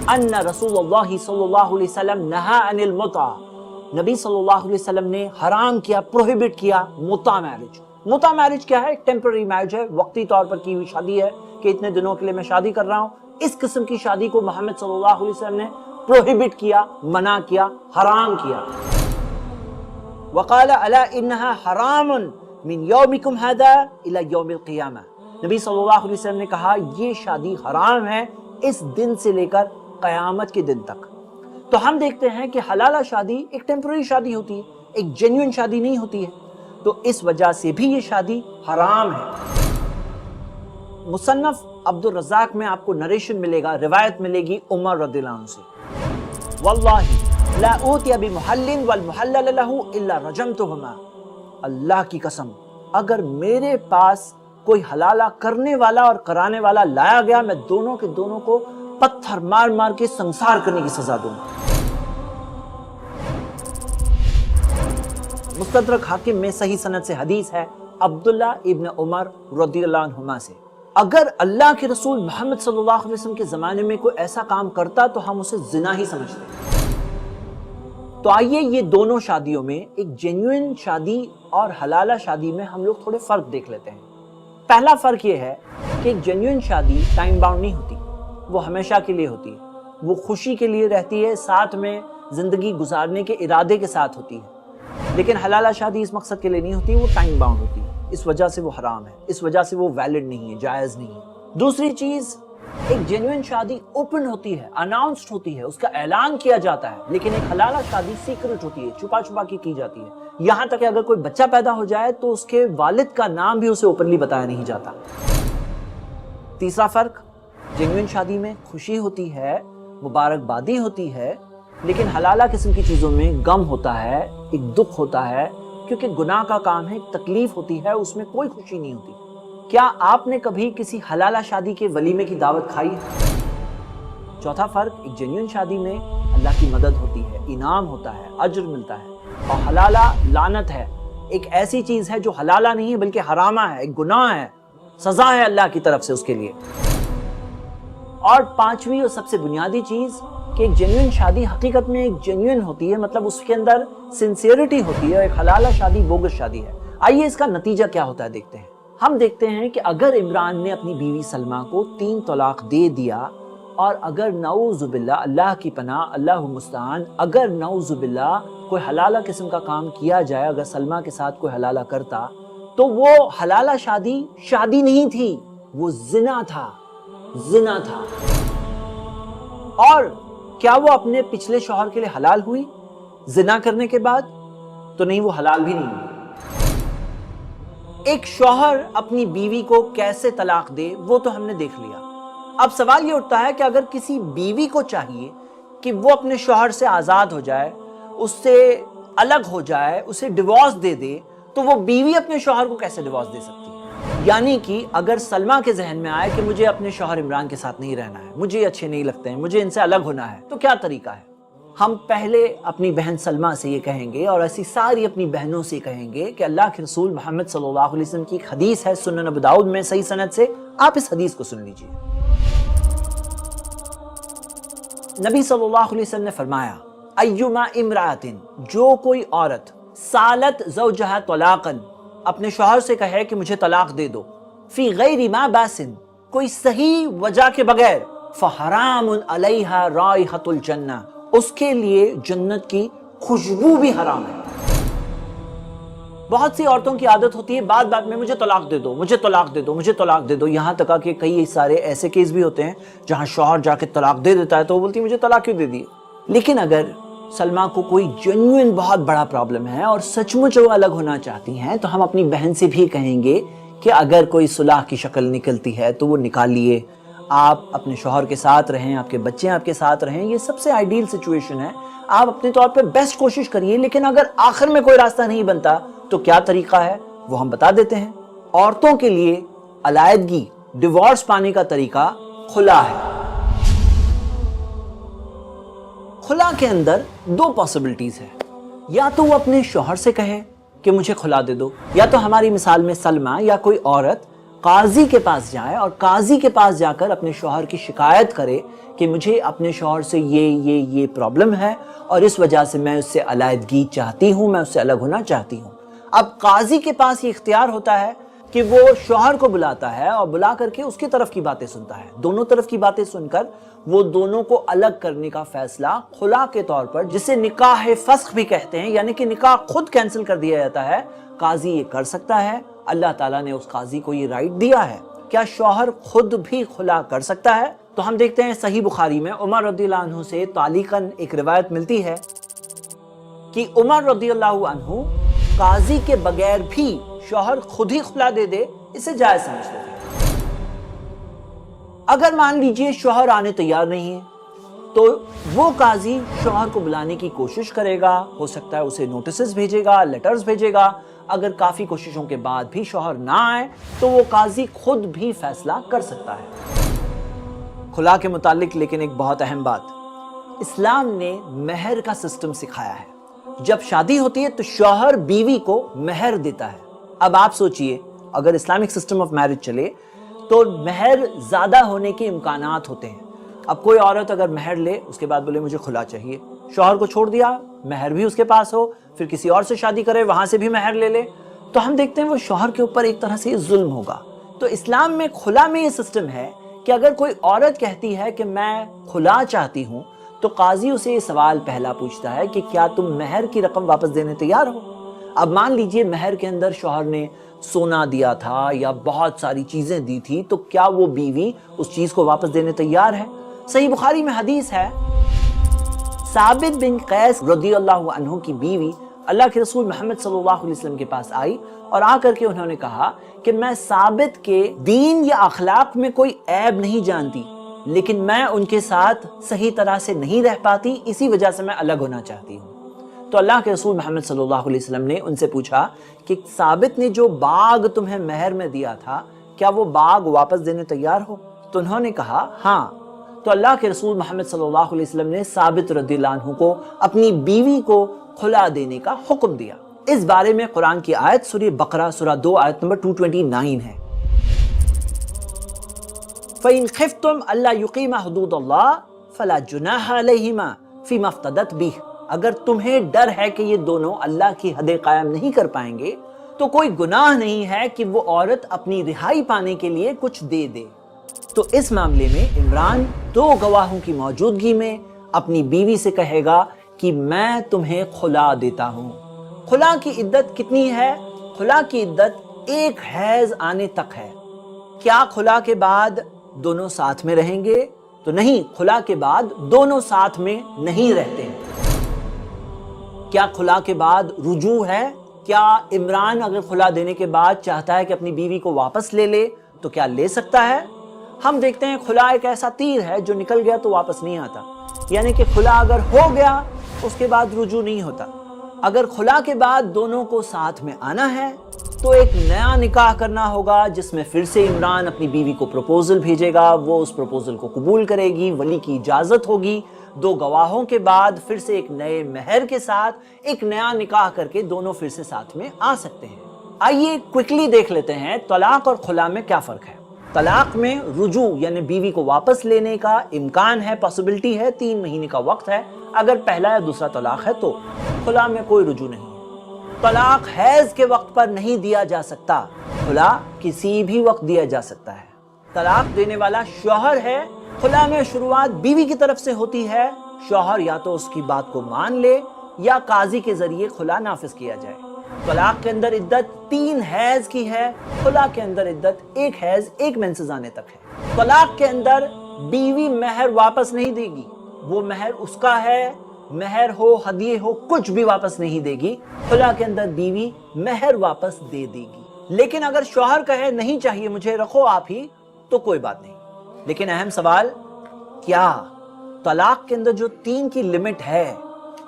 ان رسول اللہ صلی اللہ علیہ وسلم نہا عن المتع، نبی صلی اللہ علیہ وسلم نے حرام کیا، پروہیبٹ کیا متع میرج. متع میرج کیا ہے؟ ایک ٹیمپرری میرج ہے، وقتی طور پر کی ہوئی شادی ہے کہ اتنے دنوں کے لیے میں شادی کر رہا ہوں. اس قسم کی شادی کو محمد صلی اللہ علیہ وسلم نے پروہیبٹ کیا، منع کیا، حرام کیا. وقال الا انها حرام من یومکم هذا الى یوم القیامہ، نبی صلی اللہ علیہ وسلم نے کہا یہ شادی حرام ہے اس دن سے لے کر قیامت کے دن تک. تو ہم دیکھتے ہیں کہ حلالہ شادی ایک ٹیمپرری شادی ہوتی ہے، ایک جینوئن شادی نہیں ہوتی ہے. تو اس وجہ سے بھی یہ شادی حرام ہے. مصنف عبد الرزاق میں آپ کو نریشن ملے گا، روایت ملے گی عمر رضی اللہ عنہ سے، واللہ لا اوتی بمحلل والمحلل لہ الا رجمتہما، اللہ کی قسم اگر میرے پاس کوئی حلالہ کرنے والا اور کرانے والا لایا گیا، میں دونوں کے دونوں کو پتھر مار مار کے سنسار کرنے کی سزا دوں گا. مستدرک حاکم میں صحیح سند سے حدیث ہے عبداللہ ابن عمر رضی اللہ عنہما سے، اگر اللہ کے رسول محمد صلی اللہ علیہ وسلم کے زمانے میں کوئی ایسا کام کرتا تو ہم اسے زنا ہی سمجھتے. تو آئیے یہ دونوں شادیوں میں، ایک جینوئن شادی اور حلالہ شادی میں ہم لوگ تھوڑے فرق دیکھ لیتے ہیں. پہلا فرق یہ ہے کہ ایک جینوئن شادی ٹائم باؤنڈ نہیں ہوتی، وہ ہمیشہ کے لیے ہوتی ہے، وہ خوشی کے لیے رہتی ہے، ساتھ میں زندگی گزارنے کے ارادے کے ساتھ ہوتی ہے. لیکن حلالہ شادی اس مقصد کے لیے نہیں ہوتی، وہ ٹائم باؤنڈ ہوتی ہے، اس وجہ سے وہ حرام ہے، اس وجہ سے وہ ویلڈ نہیں ہے، جائز نہیں ہے. دوسری چیز، ایک جینوئن شادی اوپن ہوتی ہے، اناؤنسڈ ہوتی ہے، اس کا اعلان کیا جاتا ہے. لیکن ایک حلالہ شادی سیکرٹ ہوتی ہے، چھپا چھپا کی جاتی ہے. یہاں تک کہ اگر کوئی بچہ پیدا ہو جائے تو اس کے والد کا نام بھی اسے اوپنلی بتایا نہیں جاتا. تیسرا فرق، جینوئن شادی میں خوشی ہوتی ہے، مبارکبادی ہوتی ہے، لیکن حلالہ قسم کی چیزوں میں غم ہوتا ہے، ایک دکھ ہوتا ہے، کیونکہ گناہ کا کام ہے، ایک تکلیف ہوتی ہے، اس میں کوئی خوشی نہیں ہوتی. کیا آپ نے کبھی کسی حلالہ شادی کے ولیمے کی دعوت کھائی ہے؟ چوتھا فرق، ایک جینوئن شادی میں اللہ کی مدد ہوتی ہے، انعام ہوتا ہے، اجر ملتا ہے. اور حلالہ لعنت ہے، ایک ایسی چیز ہے جو حلالہ نہیں ہے بلکہ حرامہ ہے، ایک گناہ ہے، سزا ہے اللہ کی طرف سے اس کے لیے. اور پانچویں اور سب سے بنیادی چیز کہ ایک جینوئن شادی حقیقت میں ایک جینوئن ہوتی ہے، مطلب اس کے اندر سنسیئرٹی ہوتی ہے. ایک حلالہ شادی بوگس شادی ہے. آئیے اس کا نتیجہ کیا ہوتا ہے دیکھتے ہیں. ہم دیکھتے ہیں کہ اگر عمران نے اپنی بیوی سلمہ کو 3 طلاق دے دیا، اور اگر نعوذ باللہ، اللہ کی پناہ، اللہ المستعان، اگر نعوذ باللہ کوئی حلالہ قسم کا کام کیا جائے، اگر سلمہ کے ساتھ کوئی حلالہ کرتا، تو وہ حلالہ شادی شادی نہیں تھی، وہ زنا تھا، زنا تھا. اور کیا وہ اپنے پچھلے شوہر کے لیے حلال ہوئی زنا کرنے کے بعد؟ تو نہیں، وہ حلال بھی نہیں ہوئی. ایک شوہر اپنی بیوی کو کیسے طلاق دے وہ تو ہم نے دیکھ لیا. اب سوال یہ اٹھتا ہے کہ اگر کسی بیوی کو چاہیے کہ وہ اپنے شوہر سے آزاد ہو جائے، اس سے الگ ہو جائے، اسے ڈیورس دے دے، تو وہ بیوی اپنے شوہر کو کیسے ڈیورس دے سکتی ہے؟ یعنی کہ اگر سلمہ کے ذہن میں آئے کہ مجھے اپنے شوہر عمران کے ساتھ نہیں رہنا ہے، مجھے اچھے نہیں لگتے ہیں، مجھے ان سے الگ ہونا ہے، تو کیا طریقہ ہے؟ ہم پہلے اپنی بہن سلمہ سے یہ کہیں گے، اور ایسی ساری اپنی بہنوں سے کہیں گے کہ اللہ کے رسول محمد صلی اللہ علیہ وسلم کی ایک حدیث ہے سنن ابو داؤد میں صحیح سند سے، آپ اس حدیث کو سن لیجئے. نبی صلی اللہ علیہ وسلم نے فرمایا ایما امراتن، جو کوئی عورت سالت زوجہا طلاقا، اپنے شوہر سے کہے کہ مجھے طلاق دے دو، فی غیر ما باسن، کوئی صحیح وجہ کے بغیر، فحرام علیہا رائحۃ الجنہ، اس کے لیے جنت کی خوشبو بھی حرام ہے۔ بہت سی عورتوں کی عادت ہوتی ہے بات بات میں مجھے طلاق دے دو، مجھے طلاق دے دو، مجھے طلاق دے دو، یہاں تک کہ کئی سارے ایسے کیس بھی ہوتے ہیں جہاں شوہر جا کے طلاق دے دیتا ہے تو وہ بولتی ہے مجھے طلاق کیوں دے دی۔ لیکن اگر سلمہ کو کوئی جینوئن بہت بڑا پرابلم ہے اور سچ مچ وہ الگ ہونا چاہتی ہیں تو ہم اپنی بہن سے بھی کہیں گے کہ اگر کوئی صلح کی شکل نکلتی ہے تو وہ نکالیے، آپ اپنے شوہر کے ساتھ رہیں، آپ کے بچے آپ کے ساتھ رہیں، یہ سب سے آئیڈیل سچویشن ہے، آپ اپنے طور پہ بیسٹ کوشش کریے۔ لیکن اگر آخر میں کوئی راستہ نہیں بنتا تو کیا طریقہ ہے وہ ہم بتا دیتے ہیں۔ عورتوں کے لیے علیحدگی، ڈیورس پانے کا طریقہ خلا ہے۔ خلا کے اندر دو پاسبلٹیز ہیں، یا تو وہ اپنے شوہر سے کہے کہ مجھے خلا دے دو، یا تو ہماری مثال میں سلمہ یا کوئی عورت قاضی کے پاس جائے اور قاضی کے پاس جا کر اپنے شوہر کی شکایت کرے کہ مجھے اپنے شوہر سے یہ پرابلم ہے اور اس وجہ سے میں اس سے علیحدگی چاہتی ہوں، میں اس سے الگ ہونا چاہتی ہوں۔ اب قاضی کے پاس یہ اختیار ہوتا ہے کہ وہ شوہر کو بلاتا ہے اور بلا کر کے اس کی طرف کی باتیں سنتا ہے، دونوں طرف کی باتیں سن کر وہ دونوں کو الگ کرنے کا فیصلہ خلا کے طور پر، جسے نکاح فسخ بھی کہتے ہیں، یعنی کہ نکاح خود کینسل کر دیا جاتا ہے، قاضی یہ کر سکتا ہے۔ اللہ تعالیٰ نے اس قاضی کو یہ رائٹ دیا ہے۔ کیا شوہر خود بھی خلا کر سکتا ہے؟ تو ہم دیکھتے ہیں صحیح بخاری میں عمر رضی اللہ عنہ سے تعلیقاً ایک روایت ملتی ہے کہ عمر رضی اللہ عنہ قاضی کے بغیر بھی شوہر خود ہی خلا دے دے اسے جائز سمجھتے تھے۔ اگر مان لیجئے شوہر آنے تیار نہیں ہے تو وہ قاضی شوہر کو بلانے کی کوشش کرے گا، ہو سکتا ہے اسے نوٹسز بھیجے گا، لیٹرز بھیجے گا۔ اگر کافی کوششوں کے بعد بھی شوہر نہ آئے تو وہ قاضی خود بھی فیصلہ کر سکتا ہے۔ خلا کے متعلق لیکن ایک بہت اہم بات، اسلام نے مہر کا سسٹم سکھایا ہے۔ جب شادی ہوتی ہے تو شوہر بیوی کو مہر دیتا ہے۔ اب آپ سوچئے اگر اسلامک سسٹم آف میرج چلے تو مہر زیادہ ہونے کے امکانات ہوتے ہیں۔ اب کوئی عورت اگر مہر لے اس کے بعد بولے مجھے خلا چاہیے، شوہر کو چھوڑ دیا، مہر بھی اس کے پاس ہو، پھر کسی اور سے شادی کرے وہاں سے بھی مہر لے لے، تو ہم دیکھتے ہیں وہ شوہر کے اوپر ایک طرح سے ظلم ہوگا۔ تو اسلام میں خلا میں یہ سسٹم ہے کہ اگر کوئی عورت کہتی ہے کہ میں خلا چاہتی ہوں تو قاضی اسے یہ سوال پہلا پوچھتا ہے کہ کیا تم مہر کی رقم واپس دینے تیار ہو؟ اب مان لیجئے مہر کے اندر شوہر نے سونا دیا تھا یا بہت ساری چیزیں دی تھی، تو کیا وہ بیوی اس چیز کو واپس دینے تیار ہے؟ صحیح بخاری میں حدیث ہے، ثابت بن قیس رضی اللہ عنہ کی بیوی اللہ کے رسول محمد صلی اللہ علیہ وسلم کے پاس آئی اور آ کر کے انہوں نے کہا کہ میں ثابت کے دین یا اخلاق میں کوئی عیب نہیں جانتی، لیکن میں ان کے ساتھ صحیح طرح سے نہیں رہ پاتی، اسی وجہ سے میں الگ ہونا چاہتی ہوں۔ تو اللہ کے رسول محمد صلی اللہ علیہ وسلم نے ان سے پوچھا کہ ثابت نے جو باغ تمہیں مہر میں دیا تھا کیا وہ باغ واپس دینے تیار ہو؟ تو انہوں نے کہا ہاں۔ تو اللہ کے رسول محمد صلی اللہ علیہ وسلم نے ثابت رضی اللہ عنہ کو اپنی بیوی کو خلا دینے کا حکم دیا۔ اس بارے میں قرآن کی آیت سورہ بقرہ سورہ 2 آیت نمبر 229 ہے، فَإِنْ خِفْتُمْ أَلَّا يُقِيمَ حُدُودَ اللَّهِ فَلَا جُنَاحَ عَلَيْهِمَا فِيمَا افْتَدَتْ بِهِ، اگر تمہیں ڈر ہے کہ یہ دونوں اللہ کی حدیں قائم نہیں کر پائیں گے تو کوئی گناہ نہیں ہے کہ وہ عورت اپنی رہائی پانے کے لیے کچھ دے دے۔ تو اس معاملے میں عمران 2 گواہوں کی موجودگی میں اپنی بیوی سے کہے گا کہ میں تمہیں خلا دیتا ہوں۔ خلا کی عدت کتنی ہے؟ خلا کی عدت 1 حیض آنے تک ہے۔ کیا خلا کے بعد دونوں ساتھ میں رہیں گے؟ تو نہیں، خلا کے بعد دونوں ساتھ میں نہیں رہتے ہیں۔ کیا خلا کے بعد رجوع ہے؟ کیا عمران اگر خلا دینے کے بعد چاہتا ہے کہ اپنی بیوی کو واپس لے لے تو کیا لے سکتا ہے؟ ہم دیکھتے ہیں خلا ایک ایسا تیر ہے جو نکل گیا تو واپس نہیں آتا، یعنی کہ خلا اگر ہو گیا اس کے بعد رجوع نہیں ہوتا۔ اگر خلا کے بعد دونوں کو ساتھ میں آنا ہے تو ایک نیا نکاح کرنا ہوگا جس میں پھر سے عمران اپنی بیوی کو پروپوزل بھیجے گا، وہ اس پروپوزل کو قبول کرے گی، ولی کی اجازت ہوگی، 2 گواہوں کے بعد پھر سے ایک نئے مہر کے ساتھ ایک نیا نکاح کر کے دونوں پھر سے ساتھ میں آ سکتے ہیں۔ آئیے کوئکلی دیکھ لیتے ہیں طلاق اور خلا میں کیا فرق ہے۔ طلاق میں رجوع یعنی بیوی کو واپس لینے کا امکان ہے، پاسبلٹی ہے، 3 مہینے کا وقت ہے۔ اگر پہلا یا دوسرا طلاق ہے تو خلا میں کوئی رجوع نہیں ہے۔ طلاق حیض کے وقت پر نہیں دیا جا سکتا، خلا کسی بھی وقت دیا جا سکتا ہے۔ طلاق دینے والا شوہر ہے، خلا میں شروعات بیوی کی طرف سے ہوتی ہے، شوہر یا تو اس کی بات کو مان لے یا قاضی کے ذریعے خلا نافذ کیا جائے۔ طلاق کے اندر عدت 3 حیض کی ہے، خلا کے اندر عدت 1 حیض 1 مینسز آنے تک ہے۔ طلاق کے اندر بیوی مہر واپس نہیں دے گی، وہ مہر اس کا ہے، مہر ہو ہدیے ہو کچھ بھی واپس نہیں دے گی۔ خلا کے اندر بیوی مہر واپس دے دے گی، لیکن اگر شوہر کہے نہیں چاہیے مجھے، رکھو آپ ہی، تو کوئی بات نہیں۔ لیکن اہم سوال، کیا طلاق کے اندر جو 3 کی لمٹ ہے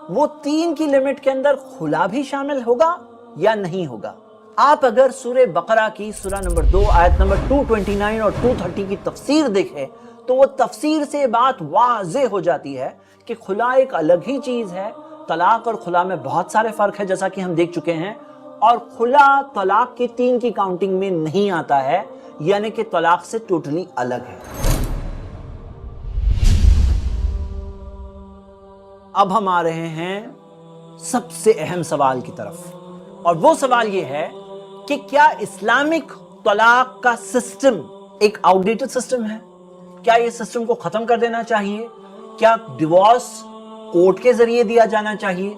وہ 3 کی لمٹ کے اندر خلا بھی شامل ہوگا یا نہیں ہوگا؟ آپ اگر سورہ بقرہ کی سورہ نمبر 2 آیت نمبر 229 اور 230 کی تفسیر دیکھیں تو وہ تفسیر سے بات واضح ہو جاتی ہے کہ خلا ایک الگ ہی چیز ہے۔ طلاق اور خلا میں بہت سارے فرق ہے جیسا کہ ہم دیکھ چکے ہیں، اور خلا طلاق کی 3 کی کاؤنٹنگ میں نہیں آتا ہے، یعنی کہ طلاق سے ٹوٹلی الگ ہے۔ اب ہم آ رہے ہیں سب سے اہم سوال کی طرف، اور وہ سوال یہ ہے کہ کیا اسلامک طلاق کا سسٹم ایک آؤٹ ڈیٹڈ سسٹم ہے؟ کیا یہ سسٹم کو ختم کر دینا چاہیے؟ کیا ڈیورس کورٹ کے ذریعے دیا جانا چاہیے؟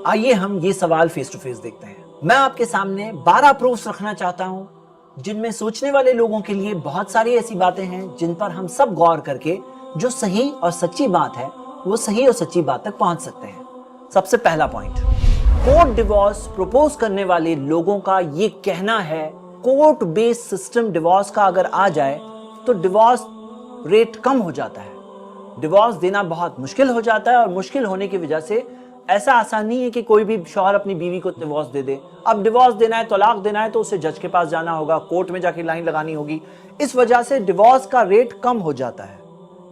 آئیے ہم یہ سوال فیس ٹو فیس دیکھتے ہیں۔ میں آپ کے سامنے 12 پروفس رکھنا چاہتا ہوں جن میں سوچنے والے لوگوں کے لیے بہت ساری ایسی باتیں ہیں جن پر ہم سب غور کر کے جو صحیح اور سچی بات ہے وہ صحیح اور سچی بات تک پہنچ سکتے ہیں۔ سب سے پہلا پوائنٹ، کورٹ ڈیورس پروپوز کرنے والے لوگوں کا یہ کہنا ہے کورٹ بیس سسٹم ڈیورس کا اگر آ جائے تو ڈیورس ریٹ کم ہو جاتا ہے، ڈیورس دینا بہت مشکل ہو جاتا ہے، اور مشکل ہونے کی وجہ سے ایسا آسان نہیں ہے کہ کوئی بھی شوہر اپنی بیوی کو ڈیورس دے دے۔ اب ڈیورس دینا ہے، طلاق دینا ہے تو اسے جج کے پاس جانا ہوگا، کورٹ میں جا کے لائن لگانی ہوگی، اس وجہ سے ڈیورس کا ریٹ کم ہو جاتا ہے۔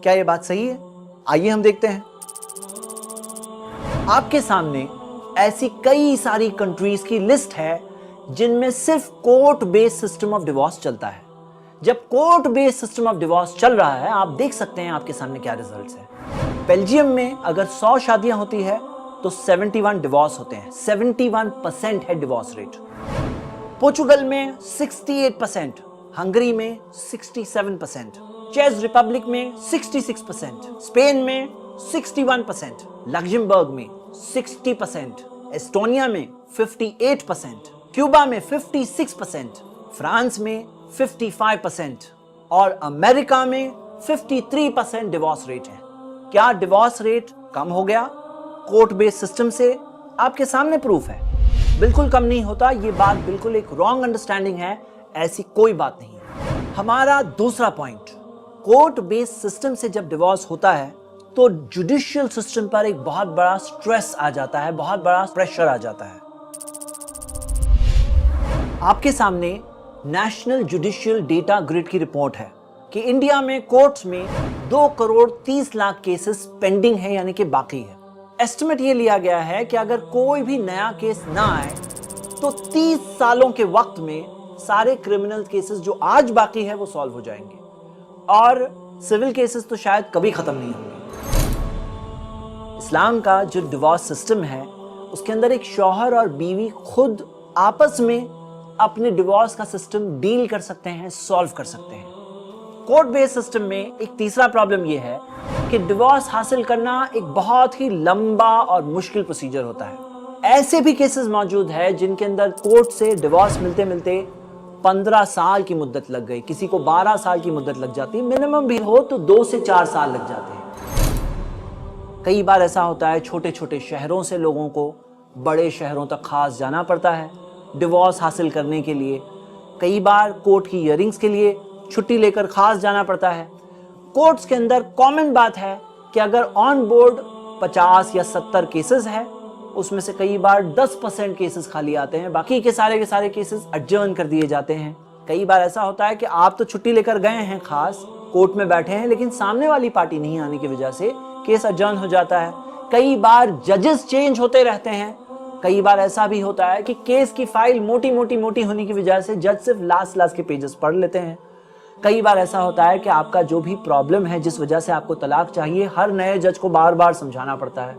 کیا یہ بات صحیح ہے؟ آئیے ہم دیکھتے ہیں۔ آپ کے سامنے ایسی کئی ساری کنٹریز کی لسٹ ہے جن میں صرف court base system of divorce چلتا ہے۔ جب court base system of divorce چل رہا ہے، آپ دیکھ سکتے ہیں آپ کے سامنے کیا ریزلٹس ہیں۔ بیلجیم میں اگر 100 شادیاں ہوتی ہے تو 71 ڈیورس ہوتے ہیں، 71% ہے ڈیورس ریٹ۔ پورچوگل میں 68%، ہنگری میں 67%، چیک ریپبلک میں 66%، اسپین میں 61%، لگزمبرگ میں 60%، ایسٹونیا میں 58%، کیوبا میں 56%، فرانس میں 55% اور امریکہ میں 53% ڈیورس ریٹ ہے۔ کیا ڈیورس ریٹ کم ہو گیا کورٹ بیس سسٹم سے؟ آپ کے سامنے پروف ہے، بالکل کم نہیں ہوتا۔ یہ بات بالکل ایک رانگ انڈرسٹینڈنگ ہے، ایسی کوئی بات نہیں ہے۔ ہمارا دوسرا پوائنٹ، کورٹ بیس سسٹم سے جب ڈیورس ہوتا ہے تو جوڈیشل سسٹم پر ایک بہت بڑا سٹریس آ جاتا ہے، بہت بڑا پریشر آ جاتا ہے۔ آپ کے سامنے نیشنل جوڈیشل ڈیٹا گریڈ کی رپورٹ ہے کہ انڈیا میں کورٹس میں 2,30,00,000 کیسز پینڈنگ ہے، یعنی کہ باقی ہے۔ ایسٹیمیٹ یہ لیا گیا ہے کہ اگر کوئی بھی نیا کیس نہ آئے تو 30 سالوں کے وقت میں سارے کرمنل کیسز جو آج باقی ہے وہ سالو ہو جائیں گے، اور سول کیسز تو شاید کبھی ختم نہیں ہوں گے۔ اسلام کا جو ڈیورس سسٹم ہے اس کے اندر ایک شوہر اور بیوی خود آپس میں اپنے ڈیورس کا سسٹم ڈیل کر سکتے ہیں، سالو کر سکتے ہیں۔ کورٹ بیس سسٹم میں ایک تیسرا پرابلم یہ ہے کہ ڈیورس حاصل کرنا ایک بہت ہی لمبا اور مشکل پروسیجر ہوتا ہے۔ ایسے بھی کیسز موجود ہیں جن کے اندر کورٹ سے ڈیورس ملتے ملتے 15 سال کی مدت لگ گئی، کسی کو 12 سال کی مدت لگ جاتی، منیمم بھی ہو تو 2 سے 4 سال لگ جاتے ہیں۔ کئی بار ایسا ہوتا ہے چھوٹے چھوٹے شہروں سے لوگوں کو بڑے شہروں تک خاص جانا پڑتا ہے ڈیورس حاصل کرنے کے لیے، کئی بار کورٹ کی ہیئرنگز کے لیے چھٹی لے کر خاص جانا پڑتا ہے۔ کورٹس کے اندر کامن بات ہے کہ اگر آن بورڈ 50 یا 70 کیسز ہے، اس میں سے کئی بار 10% کیسز خالی آتے ہیں، باقی کے سارے کیسز ایڈجرن کر دیے جاتے ہیں۔ کئی بار ایسا ہوتا ہے کہ آپ تو چھٹی لے کر گئے ہیں، خاص کورٹ میں بیٹھے ہیں، لیکن سامنے والی پارٹی نہیں آنے کی وجہ سے کیس ایڈجرن ہو جاتا ہے۔ کئی بار ججز چینج ہوتے رہتے ہیں، کئی بار ایسا بھی ہوتا ہے کہ کیس کی فائل موٹی ہونے کی وجہ سے جج صرف لاسٹ کے پیجز پڑھ لیتے ہیں۔ کئی بار ایسا ہوتا ہے کہ آپ کا جو بھی پرابلم ہے جس وجہ سے آپ کو طلاق چاہیے، ہر نئے جج کو بار بار سمجھانا پڑتا ہے۔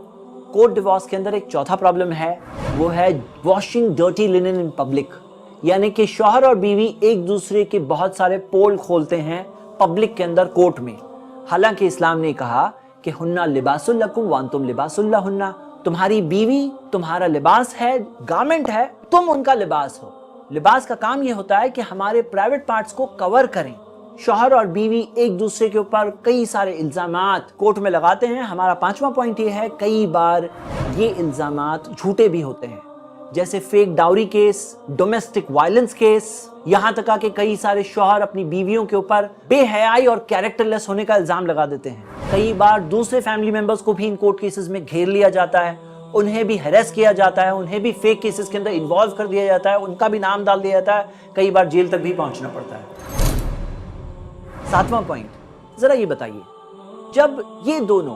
کورٹ ڈیورس کے اندر ایک چوتھا پرابلم ہے، وہ ہے washing dirty linen in public, یعنی کہ شوہر اور بیوی ایک دوسرے کے بہت سارے پول کھولتے ہیں پبلک کے اندر، کورٹ میں۔ حالانکہ اسلام نے کہا کہ ہنہ لباس لکم وانتم لباس لہن، تمہاری بیوی تمہارا لباس ہے، گارمنٹ ہے، تم ان کا لباس ہو۔ لباس کا کام یہ ہوتا ہے کہ ہمارے پرائیویٹ پارٹس کو کور کریں۔ شوہر اور بیوی ایک دوسرے کے اوپر کئی سارے الزامات کورٹ میں لگاتے ہیں۔ ہمارا پانچواں پوائنٹ یہ ہے، کئی بار یہ الزامات جھوٹے بھی ہوتے ہیں، جیسے fake dowry case, domestic violence case, یہاں تک کہ کئی سارے شوہر اپنی بیویوں کے اوپر بے حیائی اور کیریکٹر لیس ہونے کا الزام لگا دیتے ہیں۔ کئی بار دوسرے فیملی ممبرز کو بھی ان کورٹ کیسز میں گھیر لیا جاتا ہے، انہیں بھی ہیریس کیا جاتا ہے، انہیں بھی فیک کیسز کے اندر انوالو کر دیا جاتا ہے، ان کا بھی نام ڈال دیا جاتا ہے، کئی بار جیل تک بھی پہنچنا پڑتا ہے۔ ساتواں پوائنٹ، ذرا یہ بتائیے، جب یہ دونوں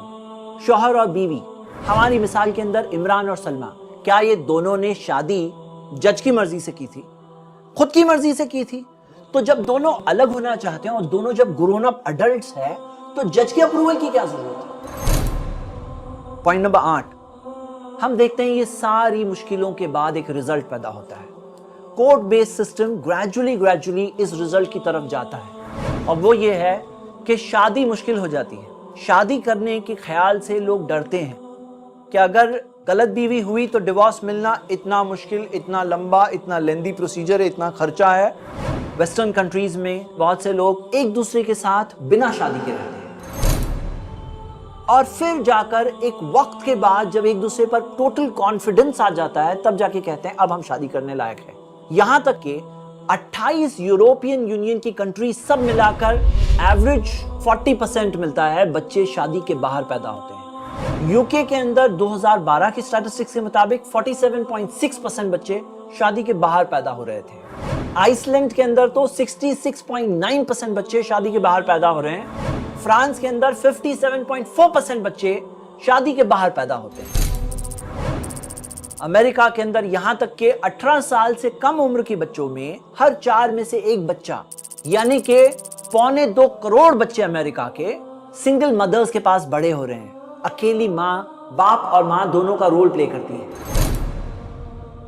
شوہر اور بیوی، ہماری مثال کے اندر عمران اور سلمہ، کیا یہ دونوں نے شادی جج کی مرضی سے کی تھی، خود کی مرضی سے کی تھی؟ تو جب دونوں الگ ہونا چاہتے ہیں اور دونوں جب گرون اپ اڈلٹس ہیں تو جج کے اپروول کی کیا ضرورت ہے؟ پوائنٹ نمبر 8، ہم دیکھتے ہیں یہ ساری مشکلوں کے بعد ایک رزلٹ پیدا ہوتا ہے۔ کورٹ بیس سسٹم گریجولی اس رزلٹ کی طرف جاتا ہے، اور وہ یہ ہے کہ شادی مشکل ہو جاتی ہے۔ شادی کرنے کے خیال سے لوگ ڈرتے ہیں کہ اگر غلط بیوی ہوئی تو ڈیورس ملنا اتنا مشکل، اتنا لمبا، اتنا لیندی پروسیجر ہے، اتنا خرچہ ہے۔ ویسٹرن کنٹریز میں بہت سے لوگ ایک دوسرے کے ساتھ بنا شادی کے رہتے ہیں، اور پھر جا کر ایک وقت کے بعد جب ایک دوسرے پر ٹوٹل کانفیڈنس آ جاتا ہے تب جا کے کہتے ہیں اب ہم شادی کرنے لائق ہیں۔ یہاں تک کہ 28 یورپین یونین کی کنٹریز سب ملا کر ایوریج 40% ملتا ہے بچے شادی کے باہر پیدا ہوتے ہیں۔ یوکے کے اندر 2012 کی سٹیٹسٹکس کے مطابق 47.6% بچے شادی کے باہر پیدا ہو رہے تھے۔ آئس لینڈ کے اندر تو 66.9% بچے شادی کے باہر پیدا ہو رہے ہیں۔ فرانس کے اندر 57.4% بچے شادی کے باہر پیدا ہوتے ہیں۔ امریکہ کے اندر یہاں تک کہ 18 سال سے کم عمر کے بچوں میں ہر 4 میں سے ایک بچہ، یعنی کہ 1.25 کروڑ بچے امریکہ کے سنگل مدرز کے پاس بڑے ہو رہے ہیں۔ اکیلی ماں، باپ اور ماں دونوں کا رول پلے کرتی ہے۔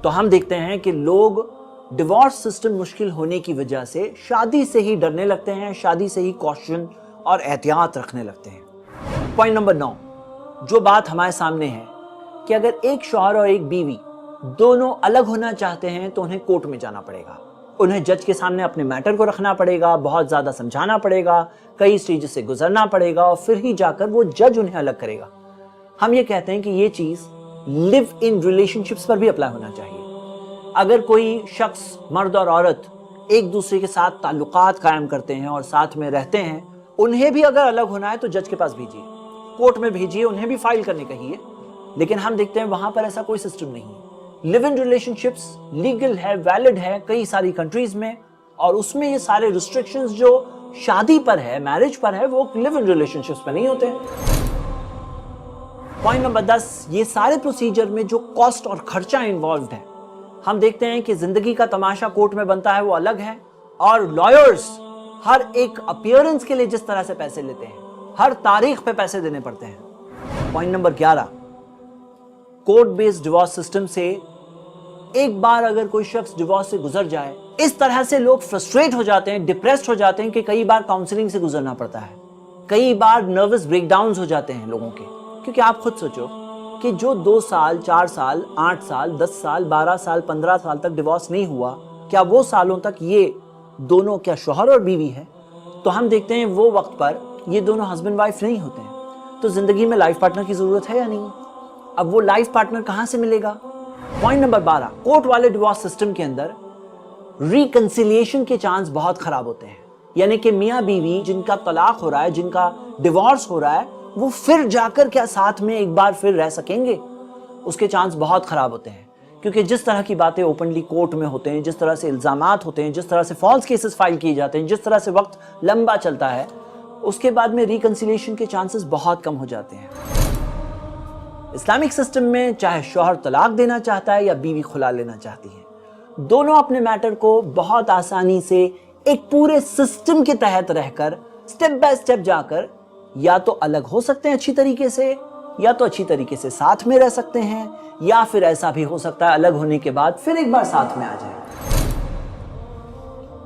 تو ہم دیکھتے ہیں کہ لوگ ڈیورس سسٹم مشکل ہونے کی وجہ سے شادی سے ہی ڈرنے لگتے ہیں، شادی سے ہی کوشن اور احتیاط رکھنے لگتے ہیں۔ پوائنٹ نمبر 9، جو بات ہمارے سامنے ہے کہ اگر ایک شوہر اور ایک بیوی دونوں الگ ہونا چاہتے ہیں تو انہیں کورٹ میں جانا پڑے گا، انہیں جج کے سامنے اپنے میٹر کو رکھنا پڑے گا، بہت زیادہ سمجھانا پڑے گا، کئی سٹیج سے گزرنا پڑے گا، اور پھر ہی جا کر وہ جج انہیں الگ کرے گا۔ ہم یہ کہتے ہیں کہ یہ چیز لیو ان ریلیشن شپس پر بھی اپلائی ہونا چاہیے۔ اگر کوئی شخص، مرد اور عورت، ایک دوسرے کے ساتھ تعلقات قائم کرتے ہیں اور ساتھ میں رہتے ہیں، انہیں بھی اگر الگ ہونا ہے تو جج کے پاس بھیجیے، کورٹ میں بھیجیے، انہیں بھی فائل کرنے کہیے۔ لیکن ہم دیکھتے ہیں وہاں پر ایسا کوئی سسٹم نہیں ہے۔ لیو ان ریلیشن شپس لیگل ہے، ویلڈ ہے کئی ساری کنٹریز میں، اور اس میں یہ سارے ریسٹرکشنز جو شادی پر ہے، میرج پر ہے، وہ لیو ان ریلیشن شپس پر نہیں ہوتے۔ پوائنٹ نمبر 10، یہ سارے پروسیجر میں جو کاسٹ اور خرچہ انوالوڈ ہے، ہم دیکھتے ہیں کہ زندگی کا تماشا کورٹ میں بنتا ہے وہ الگ ہے، اور لائرز ہر ایک اپیئرنس کے لیے جس طرح سے پیسے لیتے ہیں، ہر تاریخ پہ پیسے دینے پڑتے ہیں۔ Point number 11، court based divorce system سے ایک بار اگر کوئی شخص ڈیورس سے گزر جائے، اس طرح سے لوگ فرسٹریٹ ہو جاتے ہیں، ڈپریسڈ ہو جاتے ہیں کہ کئی بار کاؤنسلنگ سے گزرنا پڑتا ہے، کئی بار نروس بریک ڈاؤنز ہو جاتے ہیں لوگوں کے۔ کیونکہ آپ خود سوچو کہ جو 2 سال، 4 سال، 8 سال، 10 سال، 12 سال، 15 سال تک ڈیورس نہیں ہوا، کیا وہ سالوں تک یہ دونوں کیا شوہر اور بیوی ہے؟ تو ہم دیکھتے ہیں وہ وقت پر یہ دونوں ہسبینڈ وائف نہیں ہوتے ہیں۔ تو زندگی میں لائف پارٹنر کی ضرورت ہے یا نہیں؟ اب وہ لائف پارٹنر کہاں سے ملے گا؟ پوائنٹ نمبر 12، کورٹ والے ڈیورس سسٹم کے اندر ریکنسیلیشن کے چانس بہت خراب ہوتے ہیں، یعنی کہ میاں بیوی جن کا طلاق ہو رہا ہے، جن کا ڈیورس ہو رہا ہے، وہ پھر جا کر کیا ساتھ میں ایک بار پھر رہ سکیں گے؟ اس کے چانس بہت خراب ہوتے ہیں، کیونکہ جس طرح کی باتیں اوپنلی کورٹ میں ہوتے ہیں، جس طرح سے الزامات ہوتے ہیں، جس طرح سے فالس کیسز فائل کیے جاتے ہیں، جس طرح سے وقت لمبا چلتا ہے، اس کے بعد میں ریکنسیلیشن کے چانسز بہت کم ہو جاتے ہیں۔ اسلامک سسٹم میں چاہے شوہر طلاق دینا چاہتا ہے یا بیوی خلا لینا چاہتی ہے، دونوں اپنے میٹر کو بہت آسانی سے ایک پورے سسٹم کے تحت رہ کر سٹیپ بائی سٹیپ جا کر یا تو الگ ہو سکتے ہیں اچھی طریقے سے، یا تو اچھی طریقے سے ساتھ میں رہ سکتے ہیں، یا پھر ایسا بھی ہو سکتا ہے الگ ہونے کے بعد پھر ایک بار ساتھ میں آ جائیں۔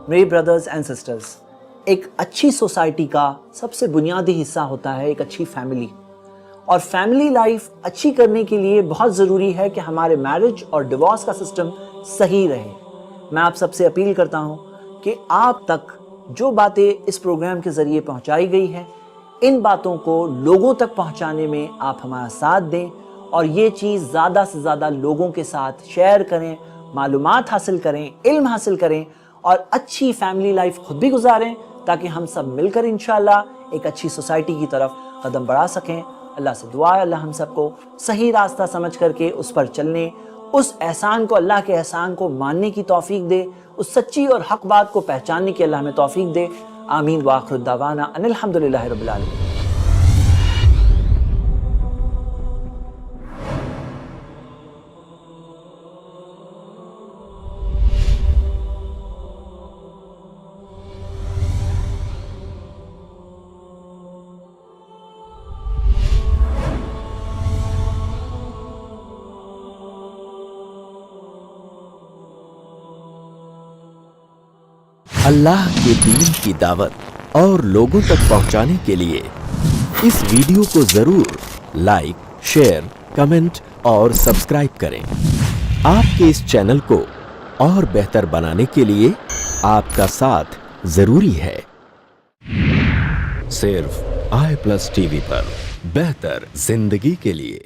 میرے بردرز اینڈ سسٹرز، ایک اچھی سوسائٹی کا سب سے بنیادی حصہ ہوتا ہے ایک اچھی فیملی، اور فیملی لائف اچھی کرنے کے لیے بہت ضروری ہے کہ ہمارے میرج اور ڈیورس کا سسٹم صحیح رہے۔ میں آپ سب سے اپیل کرتا ہوں کہ آپ تک جو باتیں اس پروگرام کے ذریعے پہنچائی گئی ہیں، ان باتوں کو لوگوں تک پہنچانے میں آپ ہمارا ساتھ دیں، اور یہ چیز زیادہ سے زیادہ لوگوں کے ساتھ شیئر کریں، معلومات حاصل کریں، علم حاصل کریں، اور اچھی فیملی لائف خود بھی گزاریں، تاکہ ہم سب مل کر انشاءاللہ ایک اچھی سوسائٹی کی طرف قدم بڑھا سکیں۔ اللہ سے دعا ہے اللہ ہم سب کو صحیح راستہ سمجھ کر کے اس پر چلنے، اس احسان کو، اللہ کے احسان کو ماننے کی توفیق دے، اس سچی اور حق بات کو پہچاننے کی اللہ ہمیں توفیق دے۔ آمین وآخر دعوانا ان الحمدللہ رب العالمین۔ اللہ کے دین کی دعوت اور لوگوں تک پہنچانے کے لیے اس ویڈیو کو ضرور لائک، شیئر، کمنٹ اور سبسکرائب کریں۔ آپ کے اس چینل کو اور بہتر بنانے کے لیے آپ کا ساتھ ضروری ہے۔ صرف آئی پلس ٹی وی پر بہتر زندگی کے لیے۔